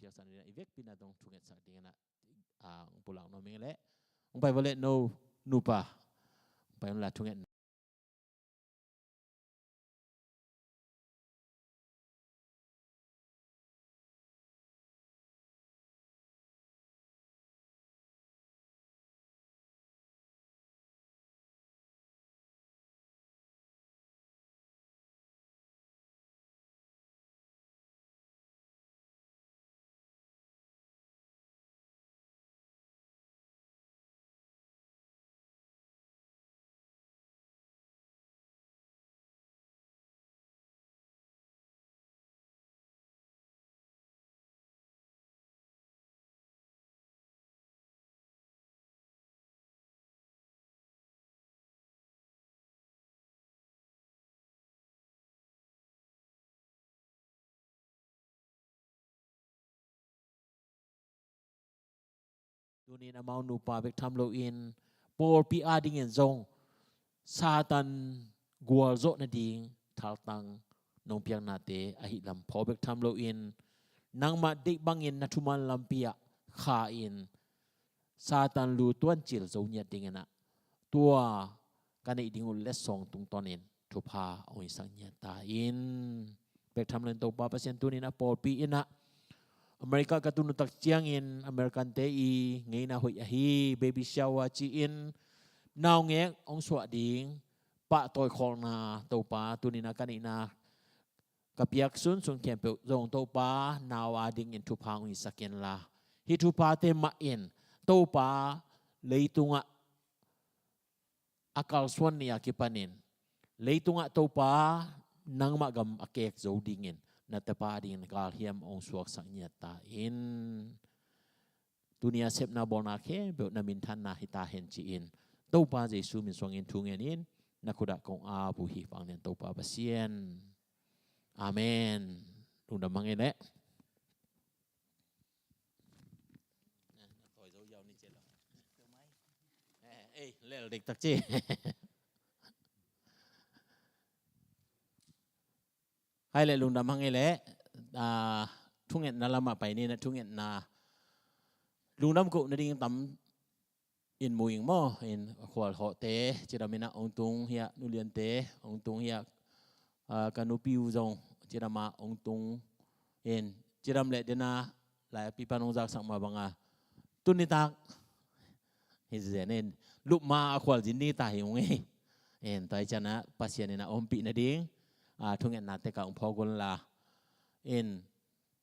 piak san ina ivek pina dong thunget sak ding na pulang no ming le ong pai vole no nupa pai la thunget tu ni na mau nupa bek tham lo in por pi a ding en zong Satan gual zo na ding thal tang nong piang na te a hi lam pho bek tham lo in nang ma de bang in na thuman lam pia kha in Satan lu tuan chil zo nya ding na tua kan ei ding le song tung ton in thu pha oi sang nya ta in bek tham len to pa pasien tu ni na por pi in na America ka tu tak chiang in American te i ngei na hoi hi baby shower chi in nào nghe ông xóa điên bạ tôi khol na tàu pa tu ni na kan ina kapiak sun sun kempe zong tàu pa nào ading in tu pang in sakin la hi tu pa te ma in tàu pa leitunga akal swan ni akipanin leitunga tàu pa nang ma gam akek zo dingin na te pa ding kal hiam ong suak sak nya ta in dunia sep na bona ke be na min than na hita hen chi in tàu pa Giêsu min song in thung in na kuda kong a bu hi pang nen tàu pa pasien amen lung da mang le thôi dấu dâu ni chết rồi ê lẹ địch tắc chi hay lẹ lung da mang le thung en na lama pai ni na thung en na lung dam ko na ding tam in muing mo in khwal ho te chiramina ong tung hia nulian te ong tung hia kanupiu zong chirama ong tung in chiram le dena la pi panong jak sang ma banga tunitak hizenin lup ma khwal jin ni ta hi nge en tai chana pasien na ompi na ding thung en na te ka ong phogol la in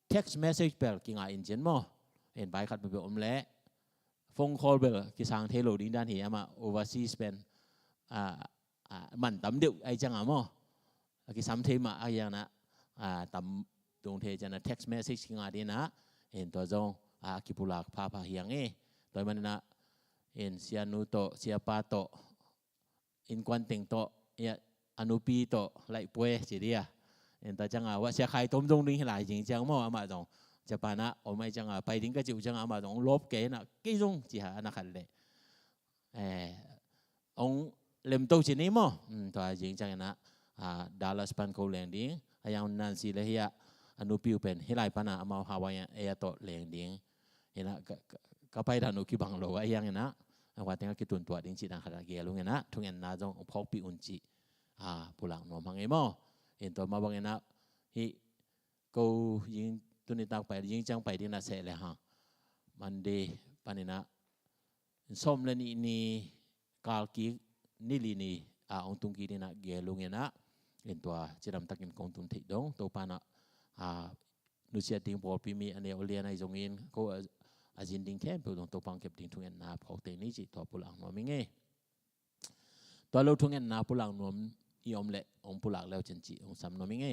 text message per kinga in jen mo en bai khat be om le phone call bel ki sang thế lộ đi đan hi ama overseas spend man tam điệu ai chăng à mo ki sam thế mà ai yang na tam tung thế chana text message kinga đi na en to zong ki pulak pa pa hiang e toy man na en sia nu to sia pa to in quan ting to ya anupi to lại pue chỉ đi en ta chăng à wa sia khai tom dong ding lại jing chang mo ama zong Japan ở mấy chẳng à bay đến cái chiều chẳng à mà ông lốp kế là cái dung chỉ hả nó khẩn lệ ông làm tàu chỉ ní mò tòa diễn chẳng là Dallas pan câu leng điếng hay ông Nancy là hiện anh upiu pen hiện lại pan à mà Hawaii air to leng điếng hiện là cái bay đàn uki bằng lỗ ấy yang naว่าแต่ก็ตุนตัวดิ้งจีนังขนาดเกี่ยวลุงนะทุกอย่างน่าจะองพกปีอุ่นจีผู้หลังนอมังเอมอเห็นตัวมาบางอย่างนะฮิกูยิงตุนิตักไปยิงจังไปที่น่าเสเลยฮะมันดีปานินะส้มเลนี่นี่กาลกีนี่ลีนี่องตุงกีนี่นะเกี่ยวลุงนะเห็นตัวจีรำตักินกองตุนทิดงตัวปานะนุเสียดิ้งบอลปีมีอันนี้เอาเลียนในจงอินก็อาจินดิ้งแค่เปิดตรงตัวปังเก็บดิ้งทุ่งเงินนาพอกเตนี่จีตัวปุลังนวมิงเงตัวเราทุ่งเงินนาปุลังนวมยอมเละองปุลังแล้วจันจีองสามนวมิงเง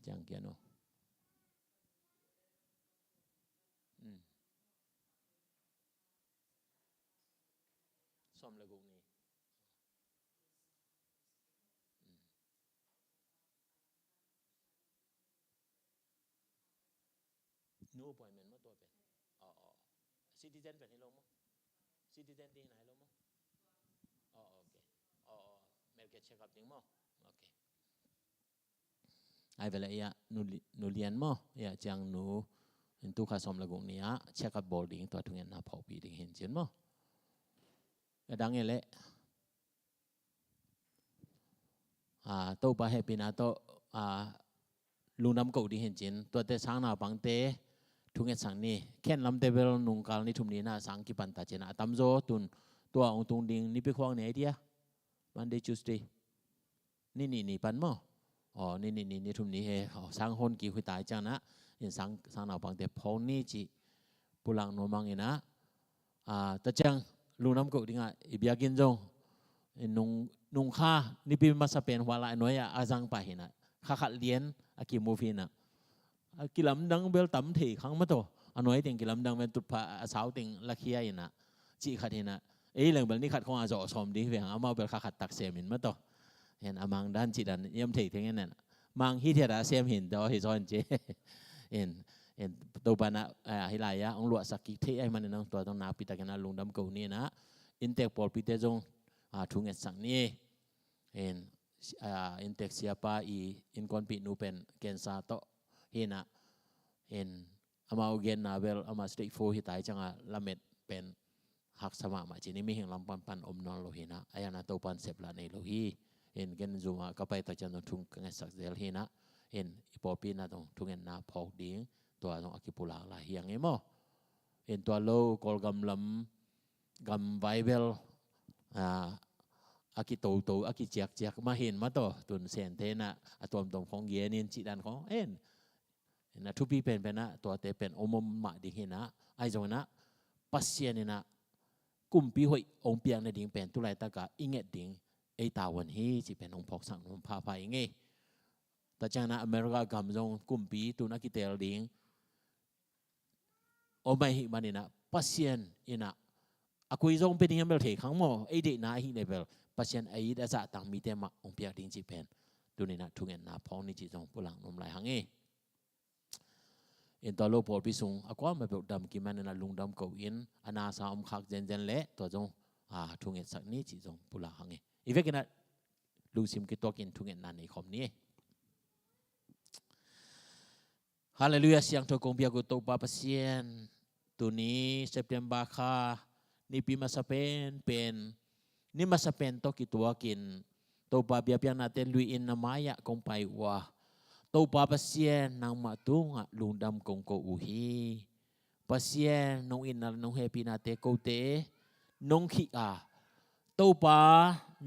จังเกียโนส้มเลยกูนี่นูปล่อยเหม็นมาตัวเป็นซิติเซนเป็นให้ลงมั้งซิติเซนที่ไหนลงมั้งโอเคเมลเก medical check up ding mo okay ai vela ya nu lian mo ya chang nu in tu kha som lagong nia check up boarding to thungen na phau pi ding hin chen mo dang ele to ba he pina to lu nam ko ding hin chen to te sang na bang te thung et sang ni khen lam te bel nung kal ni thum ni na sang ki pan ta chena tam zo tun tua ong tung ding ni pe khwang ne dia Monday Tuesday ni pan moนี่ทุ่มนี้เฮสร้างคนกี่คุยตายจังนะยังสร้างหนาวบางแต่พอนี่จีปุลังโนมังเองนะแต่จังลูน้ำกุดิ่งอีเบียกินจงนุ่งข้านี่เป็นมาสเปนวาลาน้อยอาจังไปเห็นนะข้าขัดเลี้ยนอากิมูฟินะกิลำดังเบลตั้มถี่ครั้งมาตัวน้อยติงกิลำดังเป็นตุดผาสาวติงลักเคียเห็นนะจีขัดเห็นนะเรื่องแบบนี้ขัดของอาจจะสมดีเพียงเอามาเบลข้าขัดตักเสียมินมาตัวเห็นอามังด้านจิตดันเยี่ยมถี่ทั้งนั้นมังฮิเทียร์เสียมหินแต่ว่าฮิซอนเจเห็นตัวปานะฮิลายะองหลวสักกิเทไอมันนั่งตัวต้องนาปิตากันนะลุงดำกูนี่นะอินเทคพอลปิเตจงทุงเงินสังนี่เห็นอินเทคเสียป้าอินคอนปินูเป็นเกณฑ์ซาโตเห็นอามาอุเกนนาเวลอามาสเตย์โฟฮิตายจังละเม็ดเป็นหักสมามาจีนี่มีเห็นลำปันอมนอนโลหินะอายันตัวปันเสพละในโลหิเห็นกันจูมาก็ไปต่อจันทร์ทุ่งกันสักเดลเห็นนะเห็นอีปอปีน่าตรงทุ่งเงินนาพอกดิ้งตัวตรงอากิปุลาลาเฮียงเอโมเห็นตัวโลกอลกำลำกำไวเบลอากิโตอากิเจียกมาเห็นมาตัวตุนเซนเทนะตัวตรงของเยนินจิดันของเห็นนะทุบีเป็นนะตัวเตเป็นอมมาดิ้งเห็นนะไอจงนะปัสเซียนนะกุมปีหอยองเปียงในดิ้งเป็นตุไลตากาอิงเงดิ้งไอตาวันฮีจีเป็นองพอกสังองพาไปไงแต่จากนั้นอเมริกากำจงกุมปีตุนักเตลดิ้งโอไม่หิมันนี่นะปัสเซียนอินะอากุยจงเป็นยังเบลเทขังโมไอเด็กนาหิเลเบลปัสเซียนไอเดจะต่างมีเตมาองเปียดิ้งจีเป็นตัวนี้นะทุกเงินนาพองนี่จีจงปุลังนมไหลหังเออินตอโลพอลพิสุงอากว่ามาเปิดดำกิมันนะลุงดำเก่าอินอนาสาอมคักเจนเละตัวจงทุกเงินสักนี้จีจงปุลังหังเออีเวกินะลูซิมกิตัวกินทุกเงินนานในคอมนี้ฮาเลลูยาเสียงทกงเบียกุตปาปัสเซียนตัวนี้เซปเทมบาคานี่ปีมาสเปนเป็นนี่มาสเปนตัวกิตัวกินตัวปาเบียเปียนาเตลุยอินนามายะกงไปวะตัวปาปัสเซียนนางมาตุงลุงดำกงโกอุฮีปัสเซียนนงอินนัลนงเฮปีนาเตโกเตนงขีตัวปา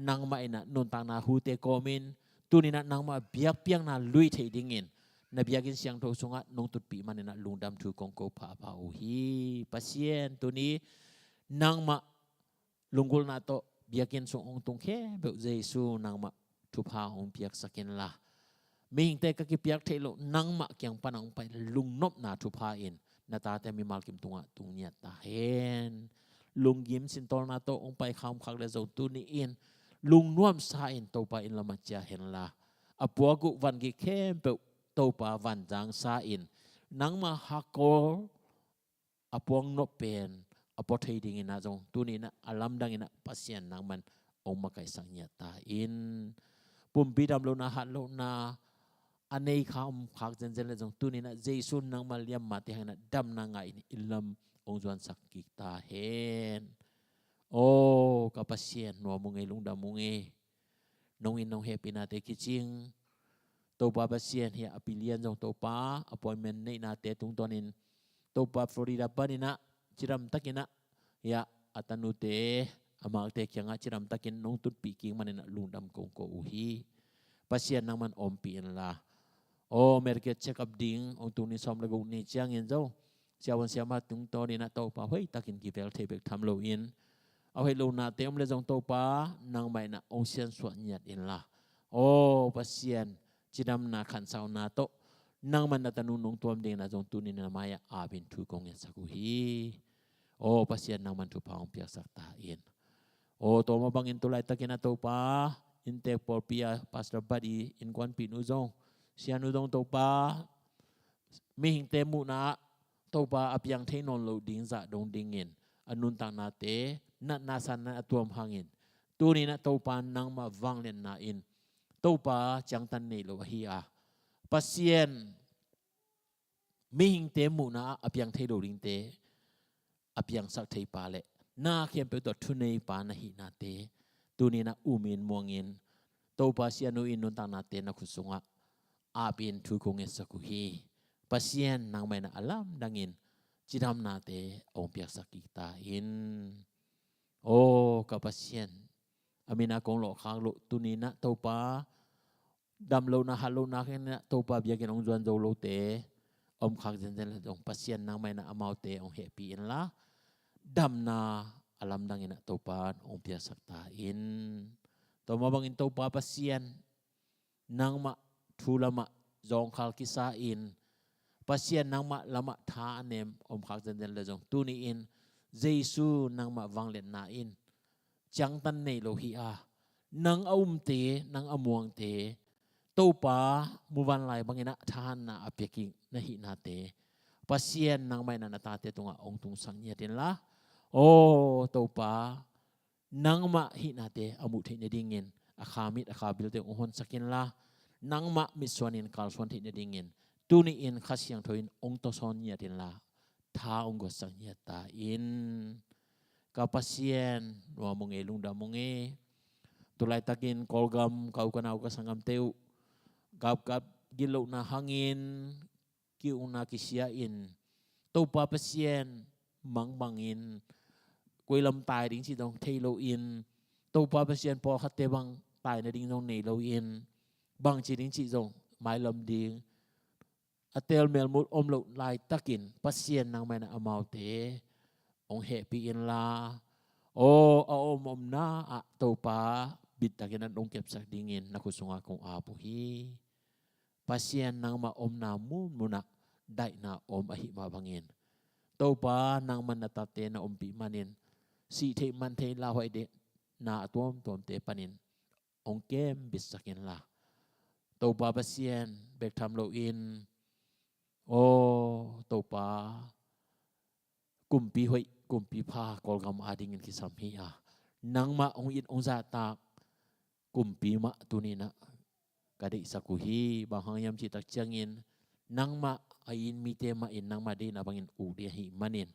นางมาอินะนนตางนาฮูเตโกมินตัวนี้นะนางมาเบียเปียงนาลุยเทดิ่งอินนาบียกินเสียงโทรศัพท์นงตุดปีมันนะลุงดำถูกกงโกพาพาอุฮีปัสเซียนตัวนี้นางมาลุงกุลนาโตบียกินส่งองตงแค่เบลเจซูนางมาทุพาองเปียกสักินละมีหิงเตกกิเปียกเทโลนางมาเกียงปนังไปลุงนบนาทุพาอินนาตาแต่มีมาลกิมตุงะตุงเนียตาเห็นลุงยิ้มสินตอนาโตองไปคำคักเดจตุนีอินลุงน่วมซาอินโตไปอินละมัจจาเห็นละอปัวกุวันกิเข้มเปตัวปาวันจางซาอินนังมาฮักโกอปวงนเป็นอปอเทดิงินะจงตัวนี้นะอลัมดังอินะปัสเซียนนังมันองมาไกสังเนียตาอินปุ่มปีดำโลนาฮัดโลนาอันนี้ข้ามพักเจนเลยจงตัวนี้นะเจสุนนังมาเลียมมาที่ให้นะดำนังไงอิลลัมองจวนสักกิตาเห็นโอ้กับปัสเซียนนัวมุงเอลุงดำมุงเอนงอินนงเฮปินาเตกิจิงตัวปาปัสเซียนเฮียอภิเลียนจงตัวปาอพอยเมนต์ในนาเตตุงตอนินตัวปาฟลอริดาปานินะจิรัมตักินะเฮียอัตนุเตอามาเตกยังจิรัมตักินนงตุดปีกิงมันนะลุงดำกงโกอุฮีปัสเซียนนังมันอมปีนละโอ้เมริกาเช็คอัพดิ้งองตุนิสอมเลกุนี่เจียงเงินเจ้าเจ้าวันเสียมาตุงตอนินะตัวปาเฮ้ยตักินกีเวลเทเบกทำโลอินเอาให้ลูนาเตมเลยจงตัวปานางไม่นะองเซียนสวนยัดอินละโอ้ปัสเซียนจิดำนาขันสาวนาโตนางมันนัตนุนงตัวมเดงนาจงตุนินามายาอาบินทุกงเงินสักุฮีโอ้ปัสเซียนนางมันทุพาองเปียกสักตาอินโอ้ตัวมาบังอินตุไลตะกินาตัวปาอินเตปอลเปียปัสตบัดีอินควันปีนุจงเสียนุจงตัวปามีหิงเตมุนาตัวปาอภิยังเทนนโลดิ้งจะดงดิ้งเงินอนุนต่างนาเตนัดนาสันนัดตัวมหางิน tu ni na topa nang ma wang len na in topa chang tan nei lo hi a pasien mi hing te mu na apyang thei lo ring te apyang sak thei pa le na khem pe to thu nei pa na hi na te tu ni na umin muangin topa sianu in nun ta na te na khusunga apin thu kong esaku hi pasien nang mai na alam dangin chidam na te ong piak sakita in o ka pasien amina kong lo khang lo tu ni na topa dam lo na halo na khen na topa biakin ong juan zo lo te om khang zen zen la dong pasien nang mai na amau te ong happy in la dam na alam dangin na topa ong piak sakta in to mabangin topa pasien nang ma thu lama zong khal kisa in pasien nang ma lama tha anem om khak zen zen la jong tu ni in jesu nang ma wang len na in chang tan nei lo hi a nang aum te nang amuang te topa muwan lai bangina than na apeki na hi na te pasien nang mai na ta te tunga ong tung sang nya tin la o topa nang ma hi na te amu the ne dingin akhamit akhabil te ohon sakin la nang ma miswanin kal swan the ne dingin tu ni in khasyang thoin ong to son nya tin la tha ong go sang nya ta in ka pasien wa mong e lung da mong e tulai takin kolgam kau kanau ka sangam teu gap gilo na hangin ki una kisya in to pa pasien mang bangin kuilam tai ding si dong thailo in to pa pasien po khatte bang tai na ding dong nei lo in bang chi ding chi dong mai lam ding atel mel mut om lo lai takin pasien nang mai na amau te ong happy in la o om na a to pa bit takin an ong kep sak dingin na kusunga kong apo hi pasien nang ma om na mu muna dai na om ahi ma bangin to pa nang man na tate na om pi manin si the man the la hoi de na tom te panin ong kem bis sakin la to pa pasien bek tham lo in o to pa kumpi hoi kumpi pha kolgam ading in kisam hi a nang ma ong in ong za ta kumpi ma tunina kadai sakuhi bahang yam ci tak changin nang ma ain mi te ma in nang ma de na bangin u de hi manin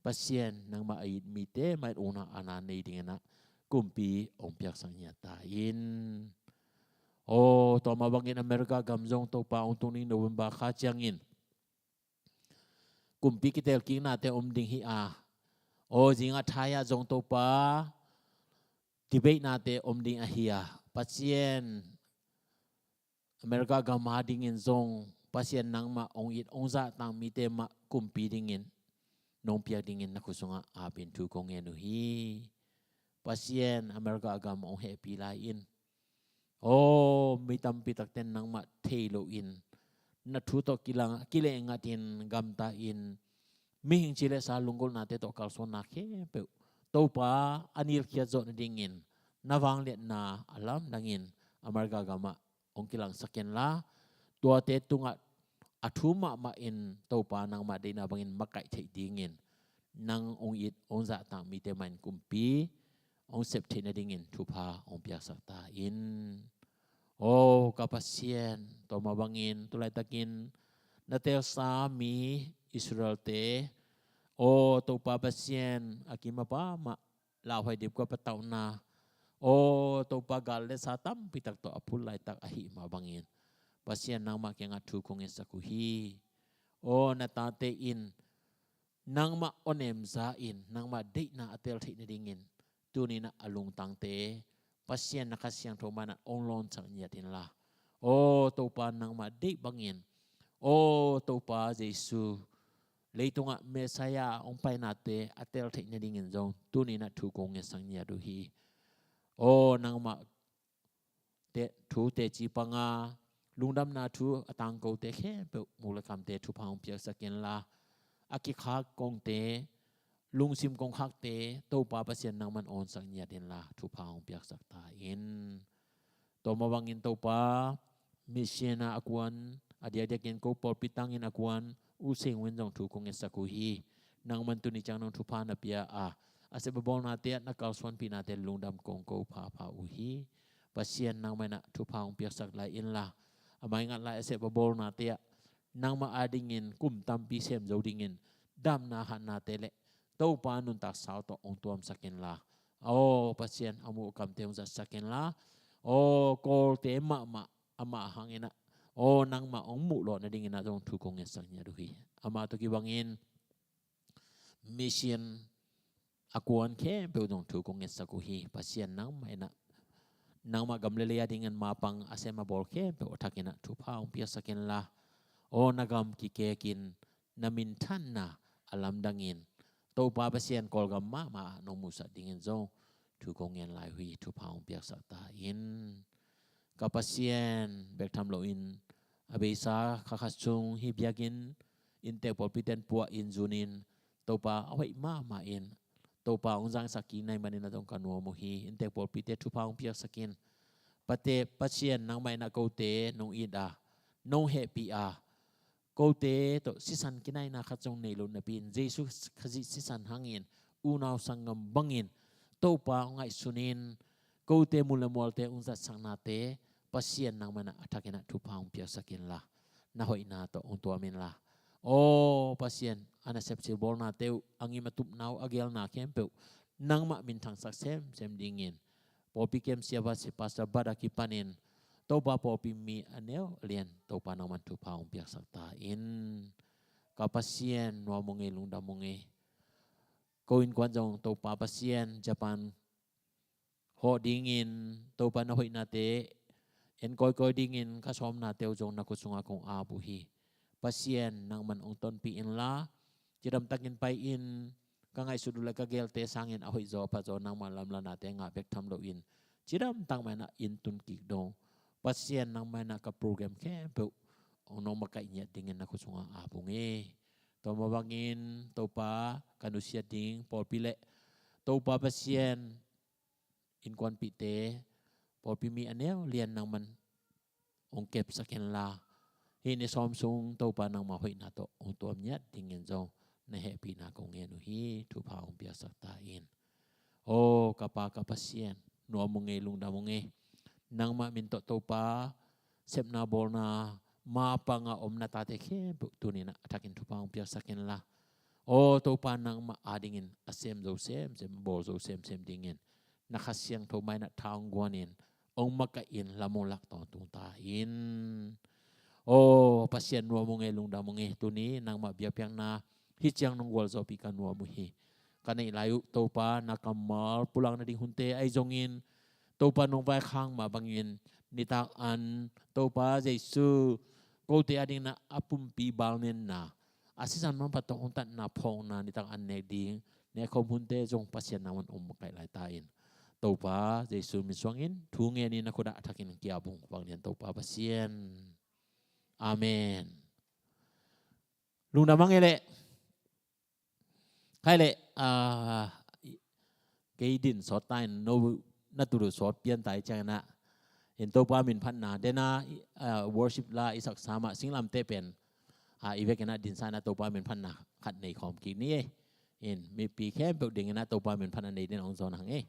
pasien nang ma ain mi te ma una ana nei dingena kumpi ong piak sang nya ta in o to ma bangin America gamjong to pa ong tuning November kha changin kumpi kitel king na te om ding hi a o jinga thaya jong to pa debate na te om ding a hi a pasien America gama dingin zong pasien nang ma ong it ong za tang mi te ma kumpi dingin nong pia dingin na kusunga apin tu kong enu hi pasien America gam ong happy la in o mi tam pi tak ten nang ma thailo in na thu to kilang kile ngatin gam ta in mi hing chile sa lungol na te to kal son na khe pe to pa anil khia zo na dingin na wang le na alam dangin America gama ong kilang saken la tua te tunga athuma ma in topa nang ma de na bangin makai thei dingin nang ong it ong za ta mi te man kumpi ong sep thei na dingin thupa ong pia sakta in o kapasien to ma bangin tulai takin na tel sa mi Israel te o topa pasien akima pa ma la hoi dip ko pataw na o topa gal le sa tam pitak to apul lai tak ahi ma bangin pasien nang ma kenga thu kong esakuhi o na tate in nang ma onem za in nang ma de na atel thei na dingin tu ni na alung tang te pasien na kasyang tho mana ong lon chang nya tin la o to pa nang ma de bangin o to pa jesu leitunga mesaya ong pai na te atel thei na dingin zong tu ni na thu kong esang nya du hi o nang ma te thu te chi panga lungdam na thu atang ko te khe pe mula kam te thu phang pia sakin la aki kha kong te lung sim kong khak te to pa pasien nang man on sang nya den la thu phang pia sak ta in to mawangin to pa misiena akwan adia dia ken ko por pitang in akwan u sing wen jong thu kong esaku hi nang man tu ni chang nong thu pha na pia a ase babol na te na kalsuan pina te lungdam kong ko pa uhi pasien nang mana tu paung piasak la in la amai ngat la ase babol na te nang ma adingin kum tampi sem zodingin dam na han na tele tau pa nun tak sao to ong tuam sakin la o pasien amu kam te za sakin la o kol te ma ama hangina o nang ma ong mu lo na dingin na dong tu kong esang nya duhi ama to ki bangin mission akuan ke pe dong tu kong esakuhi pasien nang mai na nang ma gamlele ya dengan mapang asema bol ke pe otakina tu pa ong pia sakin la o nagam ki kekin namin tan na alam dangin to pa pasien kol gam ma no musa dingin zo tu kong en lai hui tu pa ong pia sakta in kapasien bek tham lo in abesa khakasung hi biagin inte polpiten puwa in zunin topa awai ma in topa unjang saki nai manina dong kanwa mo hi inte polpite thupa ong pia sakin pate pasien nang mai na kote nong ida nong happy a kote to sisan kinai na khachong nei lo na pin jesus khaji sisan hangin unaw sangam bangin topa ngai sunin kote mulamolte unza sangna te pasien nang mana atakina thupa ong pia sakin la na hoi na to ong tuamin la o pasien ana sepsil bol na teu angi matup nau agel na kempeu nang ma min thang sak sem dingin popi kem siapa si pastor bada ki panin to ba popi mi aneo lien to pa nang man thupa ong pia sakta in ka pasien no monge lungda monge koin kwan jong to pa pasien japan ho dingin to pa na hoi na te en koi dingin ka som na teu jong na kusunga kong abu hi pasien nang man ong ton pi in la jiram takin pai in ka ngai sudula ka gel te sangin a hoi zo pa zo nang man lam la na te nga bek tham lo in jiram tang man na in tun ki do pasien nang man na ka program ke pe ong no makai nya dingin na kusunga abu nge to mabangin to pa kanusia ding pol pile to pa pasien in kwan pi te pol pi mi aneo lian nang man ong kep sakin la hini som sung to pa nang ma hoi na to ong tuam nyat dingin zo na happy na kong ngenu hi tu pa ong pia sakta in o kapa pasien no monge lung da monge nang ma min to pa sep na bol na ma pa nga om na ta te ke tu ni na atakin tu pa ong pia sakin la o to pa nang ma adingin asem zo sem bol zo sem dingin nakasiang to mai na taong guanin ong makain lamong lak to tung ta in o pasien nuwa mo nge lungda mo nge tuni nang mabiapyang na hityang nung wal zo pika nuwa mo hi kanai layu to pa nakamal pulang na ding hunte ay zongin to pa nung vai khang mabangin nitak an to pa jesu ko te ading na apumpi balnen na asisan man patong tat na phong na nitak an ne ding ne kom hunte jong pasien naman makai lai tain to pa jesu miswangin thunge ni na kuda atakin kiabung bangnian to pa pasien amen lung namang ele khai le cái din sót tai no na tu sót pian tai chang na in to pa min phan na dena worship la isak sama singlam te pen ivek na din sa na to pa min phan na khat nei khom ki ni in mi pi khem pe ding na to pa min phan nei den ong zon hang e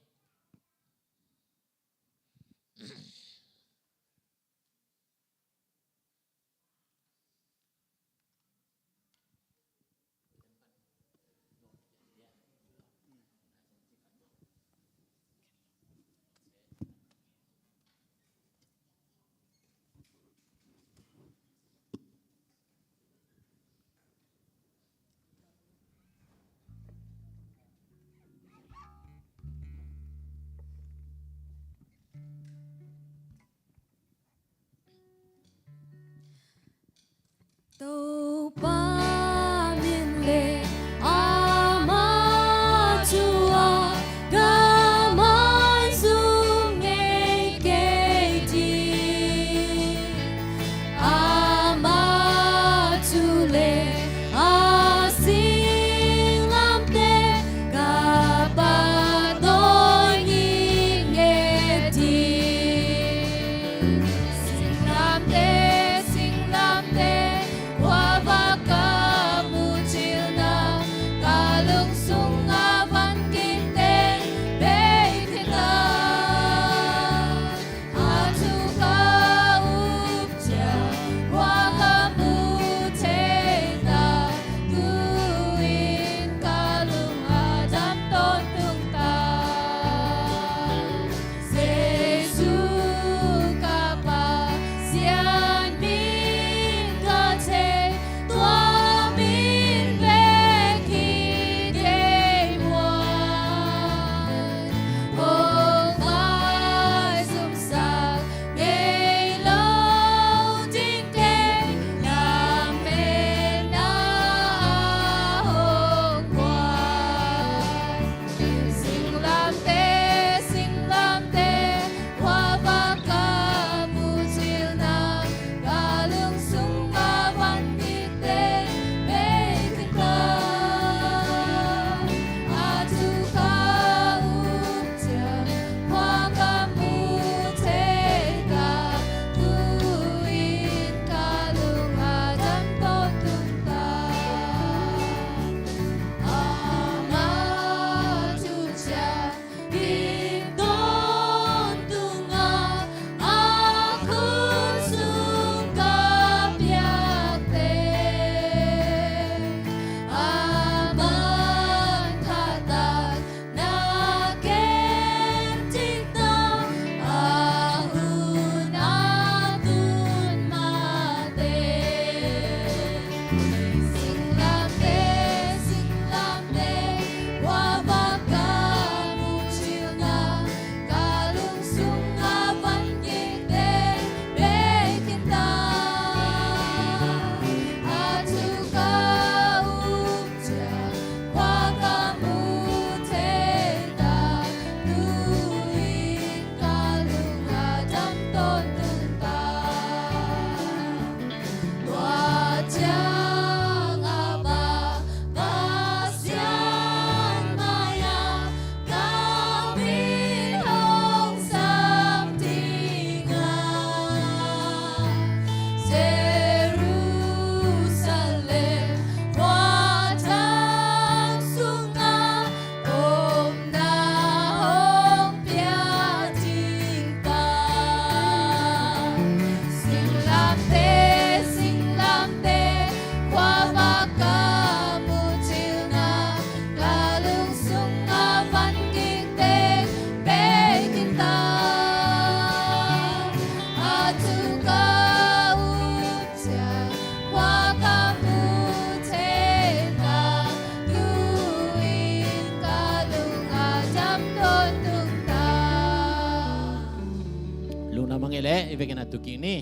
Ibigin natin kini.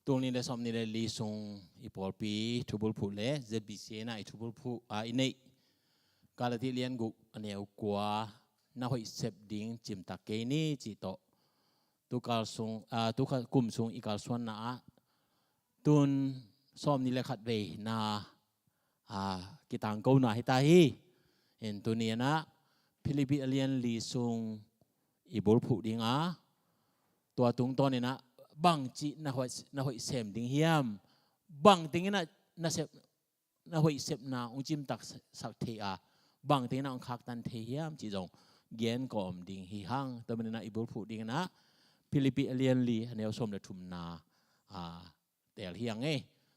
Tung ni le som ni le li sung ipolpi tubul pu le ZBC na itubul pu inay kalati lian guk aneu kwa na hoi sep ding chim takke ni chi to tu kal sung tu kum sung ikal suan na tun som ni le khat ve na kitang ko na hita hi en tu ni na Philippi alien li sung ibol pu ding tua tung to ni na bang chi na hoi sem ding hiam bang ting na sep na hoi sep na ung chim tak sak the bang ting na ung khak tan the hiam chi jong gen kom ding hi hang to men na ibol pu ding na Philippi alien li aneu som le thum na tel hiang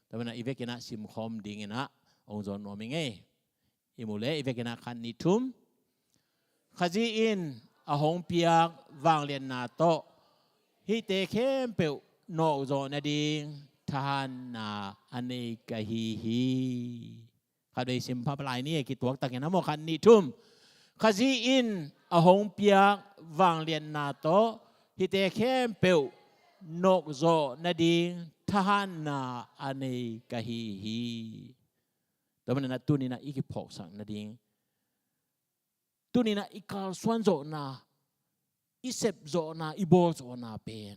to men na ivekena sim khom ding na ong zon noming imule ivekena khan ni thum khaji in ahong piak wang lian na to hi te khem pe no zo na ding than na ane ka hi kha dei sim pha plai ni ki tuak tak na mo khan ni thum khaji in ahong piak wang lian na to hi te khem pe no zo na ding than na ane ka hi to man na tu ni na ikipok sang na ding tu ni na ikal swan zo na isep zo na ibol zo na pen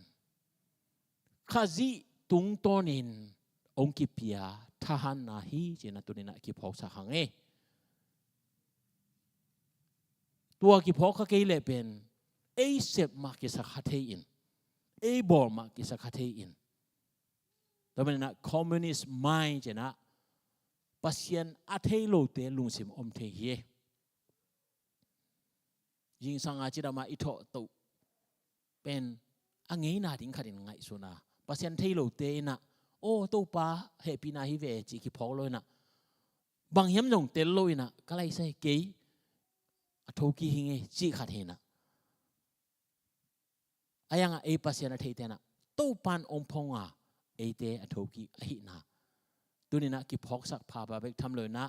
khazi tung tonin ongkipia thahan na hi jena tu ni na ki phok sa hang tua ki phok ka ke le pen e sep ma ki sa khathe in e bol ma ki sa khathe in to men na communist mind jena pasien athei lo te lungsim om the hiยิงสังอาจิดามาอิโตตุเป็นอังเงนาดิ้งขัดินไงสุนาปัสยันเทโลเตนะโอ้ตุปาเฮปีนาฮิเวจิกิพอลเลยนะบางยามจงเตลเลยนะก็เลยใส่เกยอโทกีหิงจิขัดเฮนะอายังเอปัสยันเทเตนะตุปันอมพงอ่ะเอเตอโทกีอหินะตัวนี้นะกิพอกสักพาบาเบกทำเลยนะ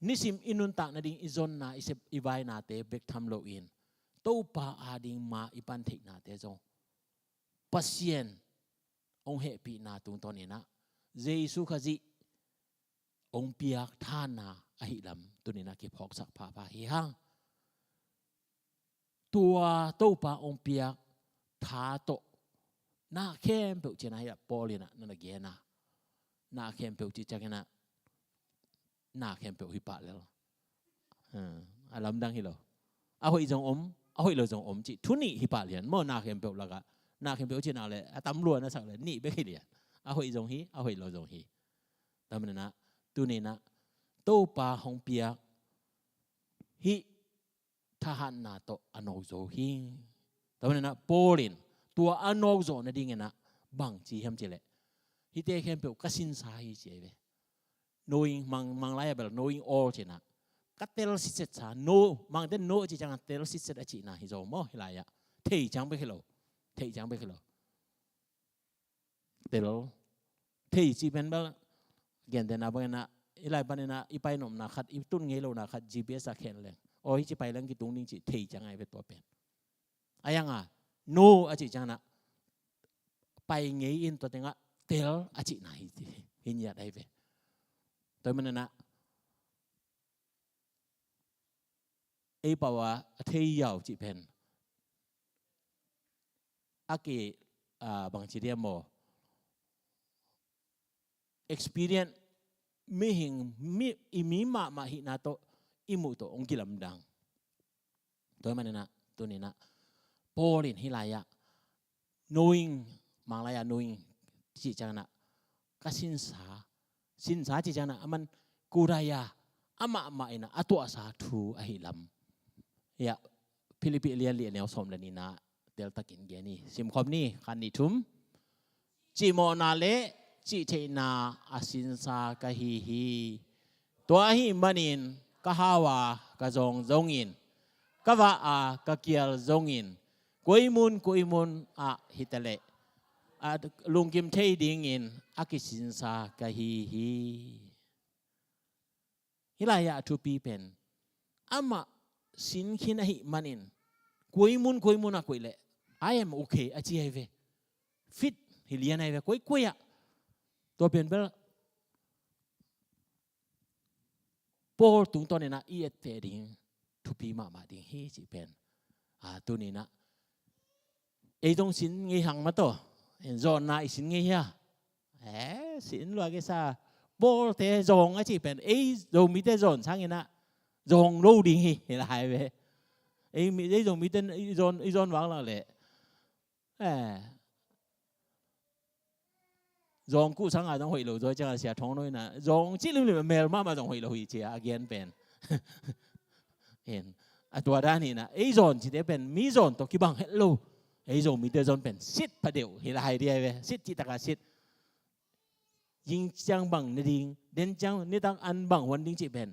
นิสิมอินุนตานาดิงอิจอนนาอิเซบอิวายนาเตเบกทำโลอินตู้ปาอาดิงมาอิปันเทนาเตจงปัสยันองเฮปีนาตุงตอนนี้นะเจสุขจิองเปียกท่านาอหิลัมตัวนี้นะกิพอกสักพาพาฮิฮังตัวตู้ปาองเปียกท่าโตนาเข้มเปิลเจนายะปอลินะนั่นเกียนะนาเข้มเปิลจิจักนะนาเข้มเปิลฮิปะแล้วอารมณ์ดังฮิโลเอาหิจงอมเอาหิโลจงอมจิทุนี่ฮิปะเลียนโมนาเข้มเปิลละกะนาเข้มเปิลจินาเลยตำรวจนะสักเลยนี่เบกิเลียนเอาหิจงฮิเอาหิโลจงฮิตามนั้นนะตัวนี้นะตู้ปลาหงเปียกฮิทหารนาโตอโนโซฮิตามนั้นนะโปลินตัวอโนโซนั่นดิ่งนะบังจีเฮมเจเลฮิเตเข้มเปิลก็สินสาฮิเจเวknowing mang lai bel knowing all chena ก็เตลสิเซตซาโนมังเดนโนจีจังเตลสิเซตอจินะฮิโซโมฮิลายะเทจังไปฮิโลเทจังไปฮิโลเตลเทจีเป็นแบบเกี่ยนแต่นาบังนะอีไลปันนะอีไปหนุ่มนะขัดอีตุ้นเงโลนะขัด GPS แข็งเลยโอ้ยจีไปแล้วกี่ตุ้งนิ่งจีเทจังไงเป็นตัวเป็นอายังอ่ะโนอจิจังนะไปเงยอินตัวเต็งอ่ะเตลอจินะฮินยาได้เว้ตัวมันนะไอ้ป่าวว่าเที่ยวจีเป็นอาเกบางทีเรียกโม experience ไม่เห็นมีมาหินาโตอิมุโตองกิลำดังตัวมันนะตัวนี้นะโพลินฮิลายะ knowing มังลายะ knowing จีจังนะก็สินสาจีจังนะมันกูรายะอามาอินะอัตัวสาธุอหิลัมยะฟิลิปปิเลียนเลียนแนวสมเลนีนะเดลตากินเกนี่สิมคอมนี่คันนิทุมจีโมนาเลจีเทนาอาสินสากะฮีตัวหิมันินกะฮาวากะจงอินกะวะอากะเกียลจงอินกุยมุนอะฮิตะเลลุงกิมเทดิงอินอากิสินสากะฮีฮิลายะทูปีเป็นอามาสินขินหิมันินกุยมุนอะกุยเล I am okay อาจีไอเวฟิตฮิเลียนไอเวกุยอะตัวเป็นเบลโปตุงตัวนี้นะอีเอเตดิงทูปีมาดิงเฮจิเป็นตัวนี้นะไอ้ตรงสินงี้หังมาตัวเห็นโซนน่ะสินงี้ฮะสินลวกิซาโปเตโซงอาจิเป็นไอ้โซมีเตโซนช่างงี้นะโซงรู้ดิงเฮเห็นไรเว้ไอ้มีไอ้โซมีเตไอ้โซนวางแล้วเลยรองกู้สังอาต้อง回路咗，即係成日躺落去นะรองที่ลืมๆ咩媽媽仲回路去เจ้าอาเกียนเป็นเห็นตัวด้านนี้นะไอ้รองที่ได้เป็นมีรองตัวกี่บังเฮลโลไอ้รองมีแต่รองเป็นสิทธิ์ประเดี๋ยวเห็นอะไรเดียวเว้สิทธิ์จิตตะสิทธิ์ยิงจังบังนี่ดิ้งเด่นจังนี่ตั้งอันบังวันดิ้งจีเป็น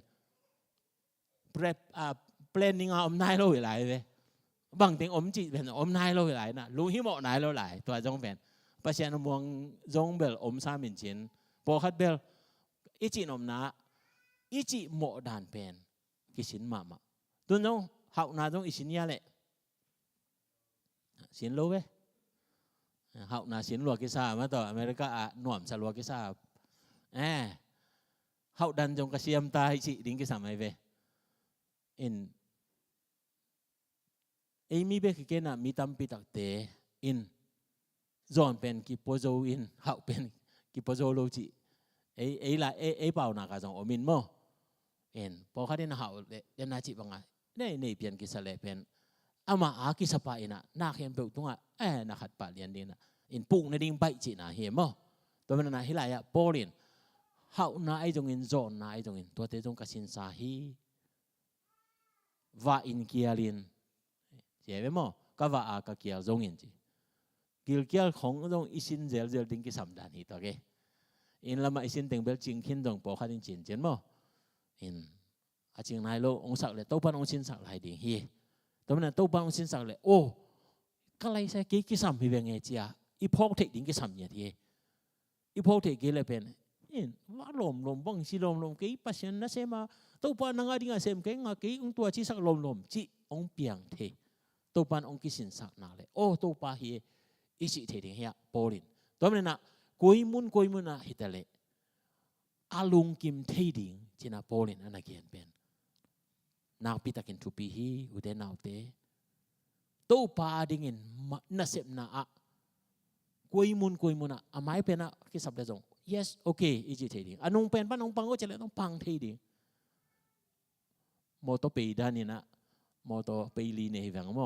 planning อมนายเราเห็นไรเว้บังติงอมจีเป็นอมนายเราเห็นไรนะรู้หิมะนายเราหลายตัวจงเป็นประชาชนมองจงเบลอมสามินจินพอคัดเบลอีจีนอมนาอีจีโมดานเป็นกิสินมาตุนจงหาวนาจงอิสินยาเล่สินโลเวหาวนาสินลัวกิซามาต่ออเมริกาหน่วมสลัวกิซาหาวดันจงกระเซียมตาอิจิดิ้งกิสามัยเวอิมีเบกเกน่ะมีตัมปิตักเตอินจอนเป็นกิปโซอินเขาเป็นกิปโซโลจิละเป่าหนักจงอมินโมพอเขาได้น่าเขาเดนนาจิบังเนี่ยเปลี่ยนกิสเลเป็นอามาอากิสปาอินะนาเขียนเปิดตรงนักขัดปาเลียนดีนะปุ่งในดิ่งใบจีน่ะเหี้ยโมตัวมันน่ะฮิลายะโปลินเขาน่าไอจงอินจอนน่าไอจงอินตัวเตจงกสินสาฮีว่าอินเกียลินเจ๋อโมก็ว่าอากะเกียจงอินจีกิลเกียลของตรงอิสินเจลดิ้งกิสัมดานีตัวเกอินละมาอิสินเต็งเบลจิงขินตรงปอขัดินจินเจนโมอาจิงนายโลองสักเลยโตปันองสินสักหลายดิ่งเฮตัวนั้นโตปันองสินสักเลยโอ้ก็เลยใช้กิสัมพิเวงเอจีอาอีพอกเทดิ้งกิสัมเนี่ยทีอีพอกเทกิเลยเป็นว่าลมบังสิลมกี่ปัจจัยนั่นเสมาโตปันนังอะไรเงี้ยเสมเก่งกี่องตัวจีสักลมจีองเปียงเทโตปันองกิสินสักนาเลยโอ้โตปาเฮอิสิเทดิ่งเฮียโปลินตัวมันน่ะกุยมุนน่ะฮิตาเลอาลุงกิมเทดิ่งจีน่าโปลินอันนั้นเกียนเป็นนาวพิตากินทุปีฮีอุเดนาวเตตัวปาดิ่งินน่าเสพน่ะกุยมุนน่ะอาไม้เป็นน่ะคิดสับเดจง yes okay อิสิเทดิ่งอันนุ่งเป็นป้านุ่งปังก็จะเลยต้องปังเทดิ่งโมโตปีด้านนี้นะโมโตปีลีเนี่ยแฝงโม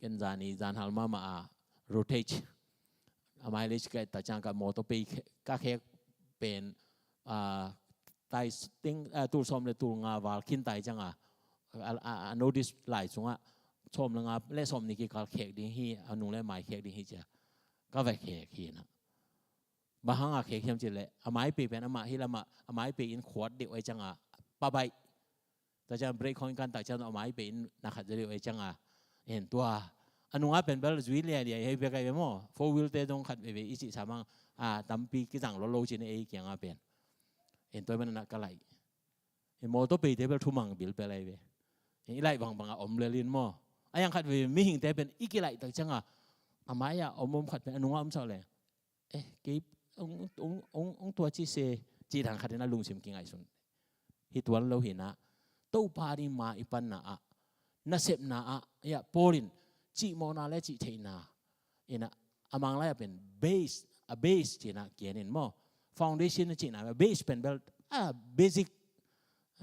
กันจานีจานฮัลมาโรเทชอาไม้เล็กก็แต่จังกับโมโตปีก็แค่เป็นไตติ้งตูสมเลยตูงาวาลคินไตจังโนดิสหลายสงชมเลยเล่สมนี่กี่การเขกดิ้งฮีอนุเล่หมายเขกดิ้งฮีเจ้าก็ไปเขกฮีนะบางครั้งเขกเข้มจิเลยอาไม้ปีเป็นอามาฮิละมาอาไม้ปีอินขวดเดียวไอ้จัง ปะใบแต่จะเบรกของการตัดจะเอาไม้เป็นนะครับจะเรียกไอ้จังเห็นตัวอันนู้นเป็นเบลจุยเลยเดี๋ยวให้ไปไกลไปมั่วโฟวิลเตต้องขัดไปอีสิสามังตั้มปีกิจังโลจินเอเกียงเป็นเห็นตัวมันนักกะไหลเห็นโมตัวปีเตเบลทุ่มังบิลไปอะไรไปเห็นไรบางอมเลลินมั่วไอ้ยังขัดไปไม่หิงเตเป็นอีกไหลแต่จังอาไม้อมขัดเป็นอันนู้นเสาเลยกีบองตัวจีเซจีทางขัดนั้นลุงชิมกิงไอซุนฮิตวันเราเห็นนะตู้ปาริมาอีปันน่ะนัเสพน่ะโพลินจีโมนาเลจีเทน่าอินะอามังไล่เป็นเบสจีน่ะเกียนินโมฟาวเดชั่นจีน่ะเบสเป็นเบลเบสิก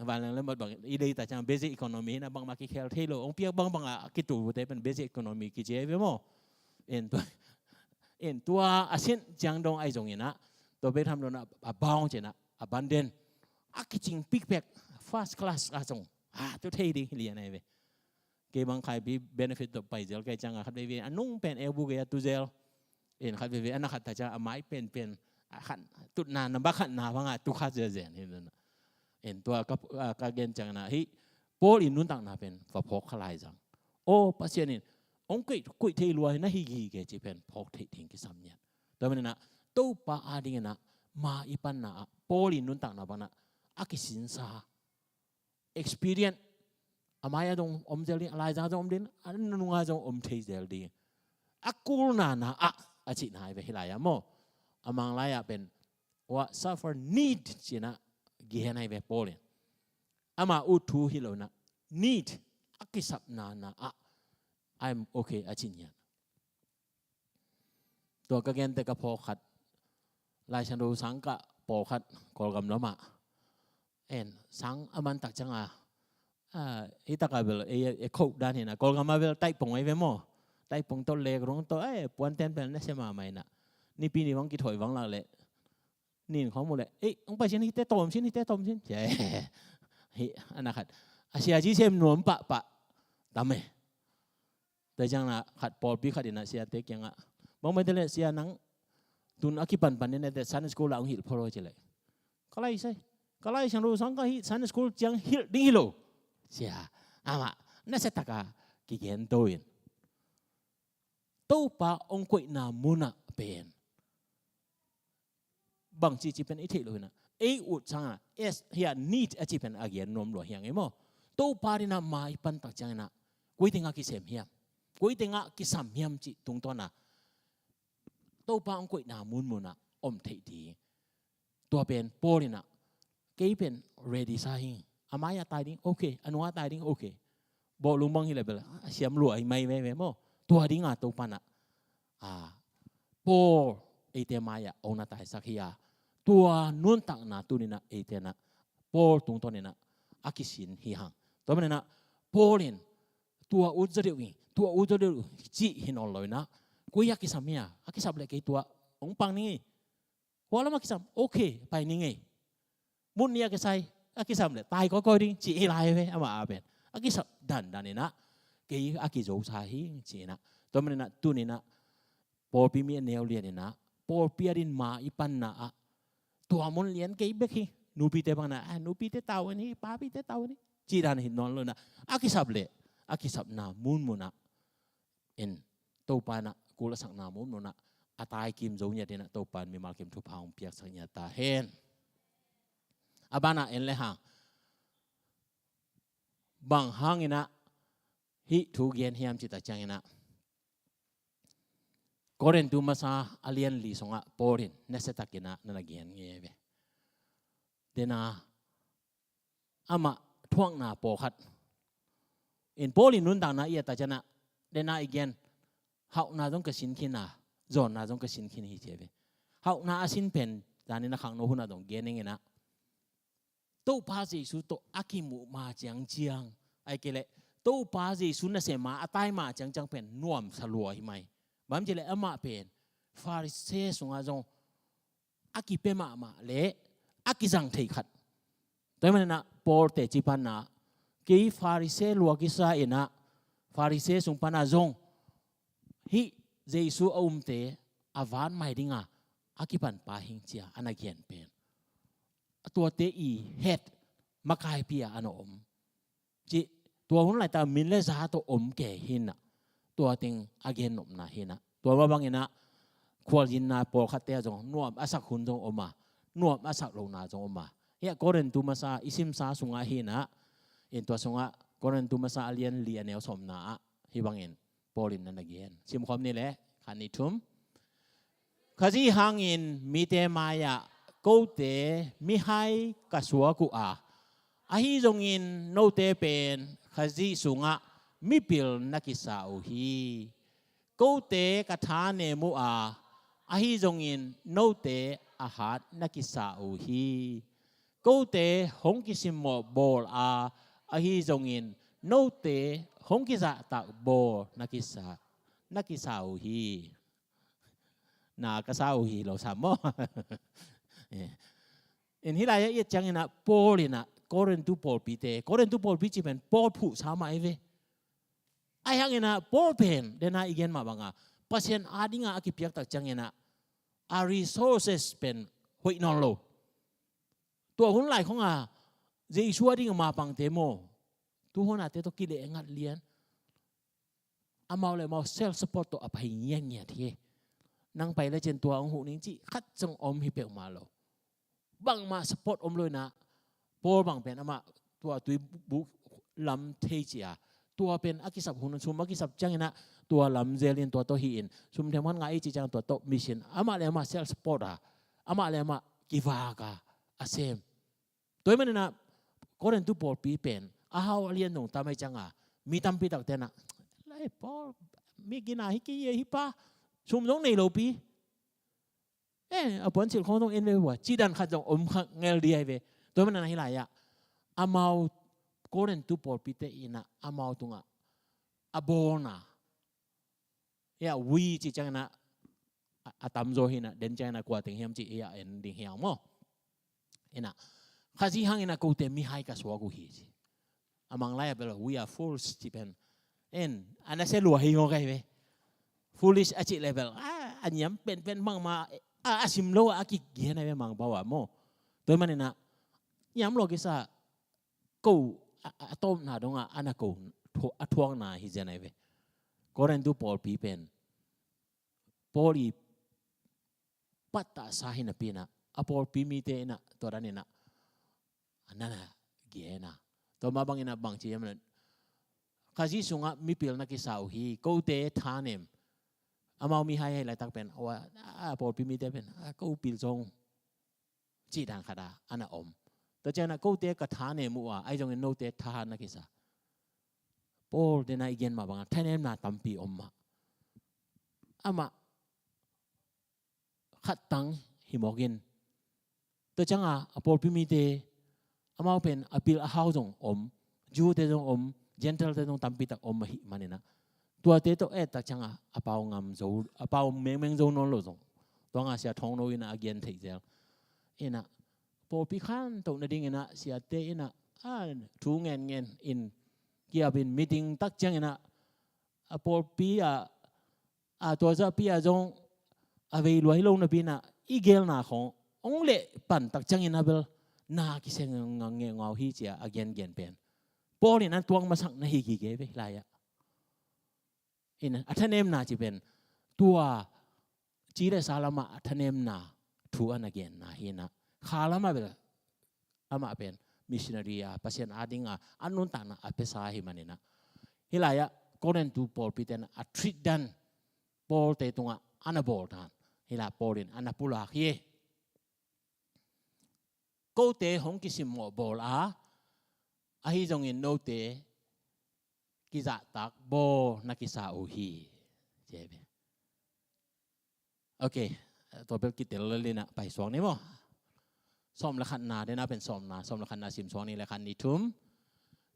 วันนั้นเราบอกอีเดียแต่จังเบสิกอีโคโนมีนะบางมาคิเคลเทโลองเปียบางคิดตัวแต่เป็นเบสิกอีโคโนมีคิดเจฟโมตัวอาเซียนจังดงไอจงอินะตัวไปทำโดนบ้องจีน่ะบันเดนคิดจริงปิกแบกfirst class จงตัวเท่ดีเรียนไงเว้ยเกี่ยบางใครมี benefit ต่อไปเจลแกจังขัดไปเว้ยอันนุ่งเป็นเอลบุกยาตุเจลขัดไปเว้ยอันนั้นขัดแต่จะไม้เป็นขัดตุนานนับขัดนาพังตุขัดเจลเห็นตัวก็เกณฑ์จังนะฮิโพลินนุ่นต่างนาเป็นฝักพกขลายจังโอ้ปัจเจนินองกุยเทลัวนะฮิกีเกจิเป็นพกเททิ้งกิสามเนี่ยตัวมันนะตู้ปลาอาดิงนะมาอีปันนะโพลินนุ่นต่างนาบังนะกิสินซา experience อามาอย่าต้องอมเจลิอะไรจะต้องอมดินอันนั้นนุ่งอาจจะอมเทเจลดีกูน่ะจิตหายไปที่ไหนอะโมอามังไลอะเป็นว่า suffer need จีน่ะเกี่ยนให้ไปโพลินอามาอุทูฮิโลนะ need กิสับน่ะI'm okay จินยันตัวก็เกณฑ์แต่ก็พอขัดลายฉันดูสังกะพอขัดกอลกำล้มสังอามันตักจังฮิตากาเบลคุกด้านนี้นะกอลกำมาเบลไต่ปงไอ้เวโมไต่ปงตัวเล็กร้องตัวปวนเต้นเป็นนั่นใช่ไหมไม่นะนี่ปีนี้วังกี่ถอยวังละเลยนี่ของหมดเลยองไปชิ้นฮิตเตต้มชิ้นใช่อันนั้นขัดอาเซียจีเซมหนวมปะทำไมแต่จังนะขัดปอลปีขัดอินอาเซียเต็กยังบางไม่ได้เลยเซียนังตุนอากิปันเนี่ยแต่ซันสกูลเอาหิลพอโรเจเลยก็เลยใช่ก็เลยฉันรู้สังกัดซันสกูลจังหิลดิ้งหิโลเสียมานั่นเสตากากิเกนโตอินตู้ปะองคุยนามุนะเป็นบางจีเป็นอิทธิเลยนะอุดสังเฮียนิดจีเป็นอาเกียนนมหลวงยังไงมั้งตู้ปารินามาอีปันตักจังนะกุยติงากิเสมเฮียกุยติงากิสามเฮียมจีตรงตัวน่ะตู้ปะองคุยนามุนะอมเทดีตัวเป็นโพลินะเกี่ยเป็น ready ใช่อามาอย่าตายดิ้งโอเคอนุญาตตายดิ้งโอเคบอกลุงบังฮิเลเบลเสียมรวยไม่โมตัวดิ้งตัวปันโพเตมายเอาหน้าตายสักยาตัวนุ่นตักนาตัวนี้นะเตนะโพตรงตัวนี้นะอากิสินฮิฮังตัวมันนะโพลินตัวอุจจาระจีหินอลอยนะกุยอากิสามีอากิสับเล็กตัวองปังนี่พอแล้วมากิสามโอเคไปนี่ไงมุนนี่อากิไซอากิสามเลยตายก็ดิ้งจีไลเว้อามาอาเป็นอากิสับดันนี่นะเกี่ยอากิโจซาฮิจีนะตัวมันนะตัวนี้นะพอพิมีเนวเลียนนะพอพิอารินมาอีปันนะตัวมุนเลียนเกี่ยเบกฮีนูปีเตบังนะนูปีเตเต้าวันนี้ป้าปีเตเต้าวันนี้จีดันหินนอนเลยนะอากิสับเลยอากิสับนะมุนนะตัวปานะกูละสักนามุนนะอาตายกิมโจเนี่ยเดนะตัวปานมีมากิมทุพางเปียกสัญญาตาเห็นอาบานะเลยฮะบางห้างนะฮิทุกเย็นเฮียมจิตจังนะกอรินดูมาซาอเลียนลีสงะปอรินเนสตักินะนั่นเกียนเงี้ยเว้เดนะอามาท่วงนาปอขัดปอรินนุ่นต่างนะเอียตาจนะเดนะอีกเย็นเขาหน้าต้องกระสินขินจอนหน้าต้องกระสินขินฮิเจเว้เขาหน้าสินเป็นตอนนี้นะขังโนหุนาต้องเกียนงี้นะตู้พาสิสุโตอากิมุมาจังไอ้เกลตู้พาสิสุนเสมาตายมาจังเป็นน่วมสลัวหิไหมบางทีเลยอามาเป็นฟาริเซสงอาจงอากิเปมาเละอากิจังเทขัดแต่มันนะโปรเตจิปันนะกี่ฟาริเซลัวกิซาเอนะฟาริเซสงปันอาจงฮิเจสุอุมเตอวานไม่ดิ้งอากิปันปาหิงเจียอันนั้นเขียนเป็นตัวเตอีเฮด มากายเปียอันอมจิตัวหุ่นไหลตามินเลซาตัวอมแก่หินน่ะตัวติงอาเกนนมนาหินน่ะตัวว่าบางเงินะควรยินนาปอขัดเตะจงนวมอาศักหุ่นจงอมมานวมอาศักลงนาจงอมมาเฮียกอเรนตุมาซาอิซิมซาสุงาหินะเอ็นตัวสุงากอเรนตุมาซาเลียนเลียนเนวสมนาฮิบังเงินปอลินนั่นนักเรียนชิมความนี่แหละขันนิทุมข้าจีหางอินมีเตมายะกูเตมีให้กษัวกูอาฮิจงอินโนเตเป็นข้าจีสุงะมีปิลนักิสาอุฮีกูเตกฐานเนมูอาฮิจงอินโนเตอาหารนักิสาอุฮีกูเตหงกิสิมโมบอลอาฮิจงอินโนเตหงกิจะตักบอลนักิสาอุฮีนากษาอุฮีเราสามโมอินฮิลายะจังอินะปอลินะกอเรนตุปอลปีเตกอเรนตุปอลปีจิเป็นปอลผู้สามาเอเวไอ้ยังอินะปอลเป็นเดน่าอีกเงินมาบังอ่ะปัจเจนอาดิงอ่ะอากิพิยักตักจังอินะอารีโซเซสเป็นหวยนอนโลตัวหุ่นไหลของอ่ะเจชัวดิ้งมาปังเตโมตัวหุ่นอ่ะเตตัวกิเลงัดเลียนอามาเลยมาเซลสปอร์ตตัวอภัยเงี้ยที่นั่งไปแล้วเจนตัวองหูนิ่งจีคัดจงอมฮิเปอมาโลบังมาสปอร์ตอมเลยนะโปรบังเป็นอามาตัวตุยบุลำเทจียตัวเป็นอากิสับหุ่นชุมอากิสับจังนะตัวลำเจลินตัวโตฮีอินชุมเทมันง่ายจีจังตัวโตมิชินอามาเลยมาเซลสปอร์ตอามาเลยมากิวากาอาเซมตัวมันนะก็เรียนตัวปอลปีเป็นอาหาวเรียนหนุ่มทำไมจังมีตั้มปีตักเตนะไล่ปอลมีกินฮิกิเยฮิปะชุมตรงในโลปีผลสิ่งของตรงเอ็นเวว่าจีดันขัดจงอมเงลดีไอเวตัวมันอะไรล่ะอามาก็เรียนตัวปอลปีเตอินะอามาตรงอาโบนาวีจีจังนะอาตัมโจฮินะเดนจังนะกว่าถึงเฮียมจีเอ็นดิ่งเฮียมนะข้าจีหังนะกูเตมีให้กับสวากูฮีจีอามังไล่ไปเลย we are fools จีเป็นอันนั้นเสียหลัวหิงโอเคเว้ foolish อาจิเลเวลอันยังเป็นมังมาอาชิมโลอากิเกียนอะไรมังบ่าวโมตัวมันเนี่ยนะยามโลกิสากูต้มนาดงอันนั้นกูทวงนาฮิเจนไอเว้ก็เรนดูปอลปีเป็นปอลีปัตตาสาหินปีนะปอลปีมีเตนะตัวนั้นเนี่ยนะอันนั้นเกียนะตัวมาบางอินะบางทีมันข้าจีสุงะมีปิลนักกิสาวฮีกูเตทานิมอามามีให้หลายตักเป็นว่าปอลปีมีเตเป็นกูปิลจงจีดังขดาอันนั้นอมแต่เจ้านะกูเตกทานิมัวไอจงเงินโนเตทานนักกิสาปอลเดน่าอีกเงินมาบางท่านเอ็มนาตัมปีอมมาอามาขัดตังหิมอกินแต่จังปอลปีมีเตอามาเป็นอภิลอาหาวจงอมจูเตจงอมเจนเทลเตจงตัมปีตักอมมาหิมันเนี่ยนะตัวเตโตตักจังอาเปางามโจอาเปาเมงโจนนโลจงตัวเสียทองโนอินะอาเกียนถี่เจ้านะปอลปีขันตัวนั่นดิ่งนะเสียเตนะทูเงินอินเกี่ยวเป็นมีติ้งตักจังนะปอลปีตัวจะปีจงเวลวยลงนะปีนะอีเกลนะขององเล่ปันตักจังนะเบลนาคิเซงเงงเอาฮีเจียอาเกียนเป็นปอลนี่นั้นตัวมาสักนาฮีกี่เกไปลายอัธเนมนาจีเป็นตัวจีเรสาลามาอัธเนมนาทูอันอาเกียนนาฮีนะข้าลามาเบลอามาเป็นมิชชันนารีปัจเจนอาดิงอันนู้นต่างนะอภิษาหิมันนี่นะฮิลายะก็เรนตูปอลปีเตนะทรีดันปอลเตตุงอันนับบอลทานฮิลาปอลินอันนับปุลาคีกูเตหงกิสิมบอลอาฮิจงอินโนเตกิจะตักบอลนักกิสาอุฮีเจ็บโอเคตัวเป็นกิตเตลเลยนะไปสวงนี้มั้งสมละขันนาได้นะเป็นสมละขันนาสิมสวงนี้ละขันนิทุม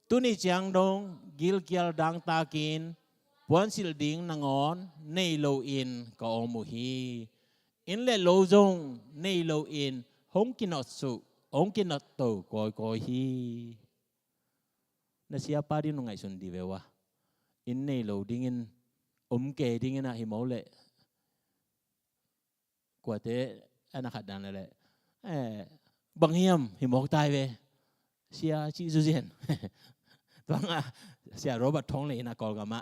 ตุนิจังดงกิลเกียลดังตากินปวนสิลดิงนางอนในโลอินก็อมุฮีอินเลโลจงในโลอินหงกินอดสุองกินอดโตกอยฮีน่าเสียป้าดินงไงสุนดีเววะอินในโลดิ้งอินเกดิ้งอินอะหิมอลเลกว่าเตะอันนักขัดดันเลยบางเฮียมหิมอกตายเว เสียจีซูเซียนตัวงาเสียโรเบิร์ตทองเลยนะกอลกามา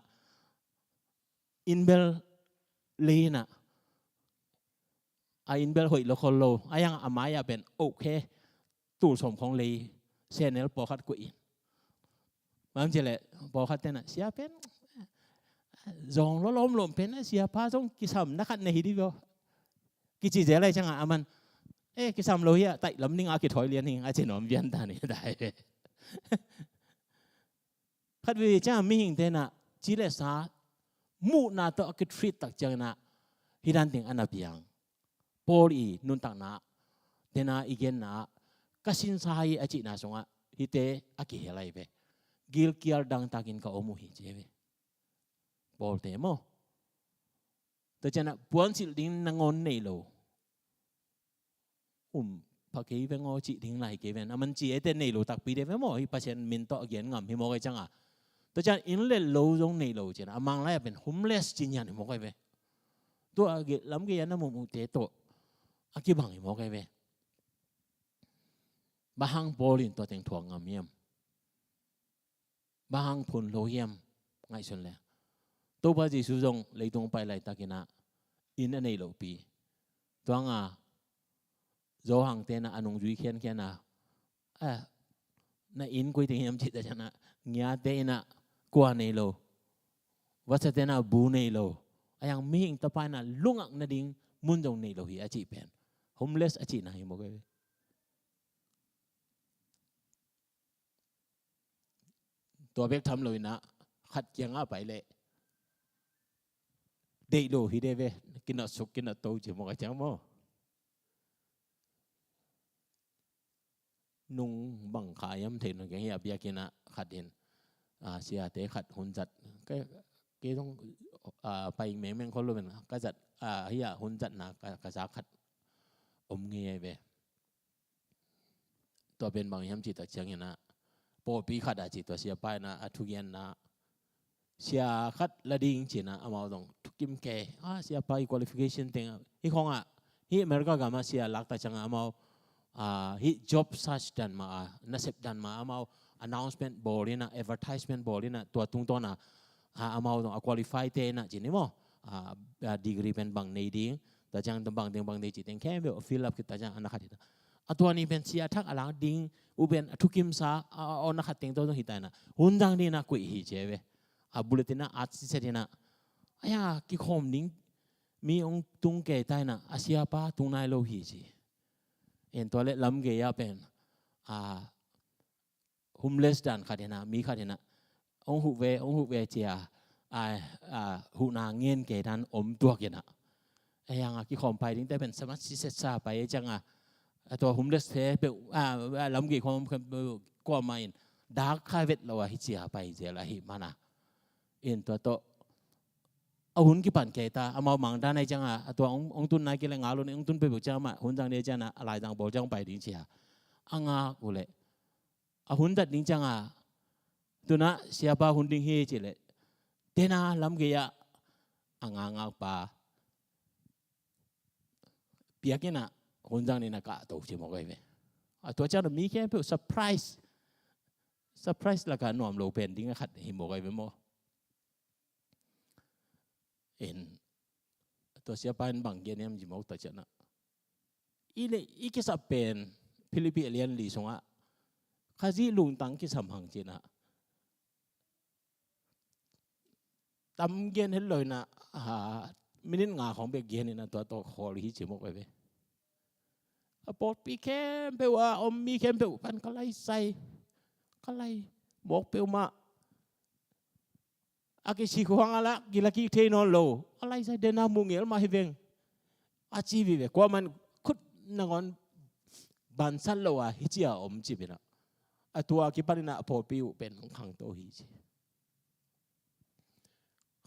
อินเบลลีนะอินเบลหอยโลคอลโลยังอามายาเป็นโอเคตู้สมของลีเซนเนลปอคัดกุอินมันจะเลยปอคัดเต้นเสียเป็นจงล้มเป็นเสียพาจงกิสามนักขัดในฮิดิโอกิจิเจอะไรจังอ่ะมันกิสามโลเฮียแต่ลำนิ่งอากิถอยเลียนหิงอาเจนอมเวียนตานี่ได้ขัดวิจามีหิงเต้นจิเลสามูนาตัวอักทริตตักจังนะฮิรันติงอันนับยังพอลีนุนตักนะเต้นอีเกนนะก็สินสายอาจินาสงะฮิเตอากิเฮลัยเบกิลกิอาร์ดังตักินก็อมุฮิเจเบพอลเตโมแต่จันปวนสิลิงนังอนเนโลพักเก็บงอจิลิงไหลเก็บมันจีเอเตเนโลตักปีเดเวโมฮิปัจจัยมินโตอเกียนงามฮิโมกจังอ่ะแต่จันอินเลโลจงเนโลเจนะมังไลเป็นโฮมเลสจินยันฮิโมกเบตัวอากิลำเกียนน้ำมุเตโตอากิบังฮิโมกเบบางพอลินตัวเต็งถ่วงงามเยี่ยมบางพลโลเยี่ยมง่ายสุดเลยตัวปัจจุบันเลยตรงไปเลยตะกินะอินอันนี้โลปีตัวงาโจหังเตนะอันงจุยเขียนนะน่ะอินคุยถึงยามจิตจะนะเงียเตนะกว่านี่โลวัชเตนะบูนี่โลยังมีอิงตะไปนะลุงอักนาดิ่งมุนจงนี่โลฮีอาจิเป็นโฮมเลสอาจินะฮิโมกตัวเบกทำเลยนะขัดเกียงอาไปเลยเด็กโลฮิเดเวกินนัดสุกกินนัดโตจิโมกจังโมนุ่งบังขายมเทนแกเฮียเบียกินะขัดเห็นเสียเตะขัดหุ่นจัดก็ต้องไปแมงเขารู้เป็นก็จัดเฮียหุ่นจัดนะกระซาขัดอมเงียเวตัวเป็นบางยามจิตตะเชียงนะพอปีขัดอาจิตตัวเสียไปนะทุกยันนะเสียขัดละดิ่งจีนะเอามาตรงทุกกิมเกเสียไป qualification เต็งฮีของฮีอเมริกากามาเสียหลักแต่จังเอามาฮี job search ดันมานักเสพดันมาเอามา announcement board นี่นะ advertisement board นี่นะตัวตรงตัวนะเอามาตรง qualify เตนะจีนี่มั้งdegree เป็นบางในดิ่งแต่จังตบางเต็งบางในจีเต็งแค่เบล fill up kitaจังอันนั้นขัดตัวนี้เป็นเสียทักอะไรดิ่งอุเป็นทุกิมซาเอานักขัดเต็งตัวต้องหิตายนะหุ่นดังนี่นะกุยฮิเจเวบุลตินะอาร์ติสเตนะกิคอมนิ่งมีองตุงเกยตายนะอาเซียป้าตุงนายโลหิจีตัวเล็กลำเกียเป็นโฮมเลสดันขัดนะมีขัดนะองหุเวเจียหูนางเงินเกยดันตัวกันนะกิคอมไปนิ่งแต่เป็นสมัชิเซซ่าไปจังตัวโฮมเลสเทเป็นลำเกียคอมก็มาอินดาร์คคาเวตเราฮิเจียไปเจละฮิมานะตัวโตเอาหุ่นกี่ปันเกตาเอามามังด้านในจังตัวองตุนนายกิเลงอาลุนองตุนไปบุกจังมาหุ่นจังเดียจังอะไรจังบอกจังไปดิ้งเชียกูเลยเอาหุ่นจัดดิ้งจังตัวน่ะเสียป้าหุ่นดิ้งเฮจิเลยเดน่าลำเกียปาเปียกเนี่ยนะหุ่นจังนี่นะกะตัวชิมอกไปตัวจังมีแค่เพื่อเซอร์ไพรส์ละกันหน่วมโลเป็นดิ้งขัดหิมอกไปมั้งตัวเสียไปบางเกณฑ์เนี่ยมันจะมองตัวเจ้านะอีกสับเป็นฟิลิปปินส์เรียนลีสงะข้าจีลุงตังกิสัมหังจีนะตำเกณฑ์เห็นเลยนะมินิงาของเบกเกณฑ์นี่นะตัวคอรีจิมอกไปปอดปีเข้มเปว่ามีเข้มเปวพันก็ไล่ใส่ก็ไล่บอกเปวมาอากิชิคุฮังala gilaki teno lo alai sai dena mungel ma hiveng achi vive kwa man khut nangon bansal lo wa hichia chi bina atua ki parina apo piu pen khang to hi chi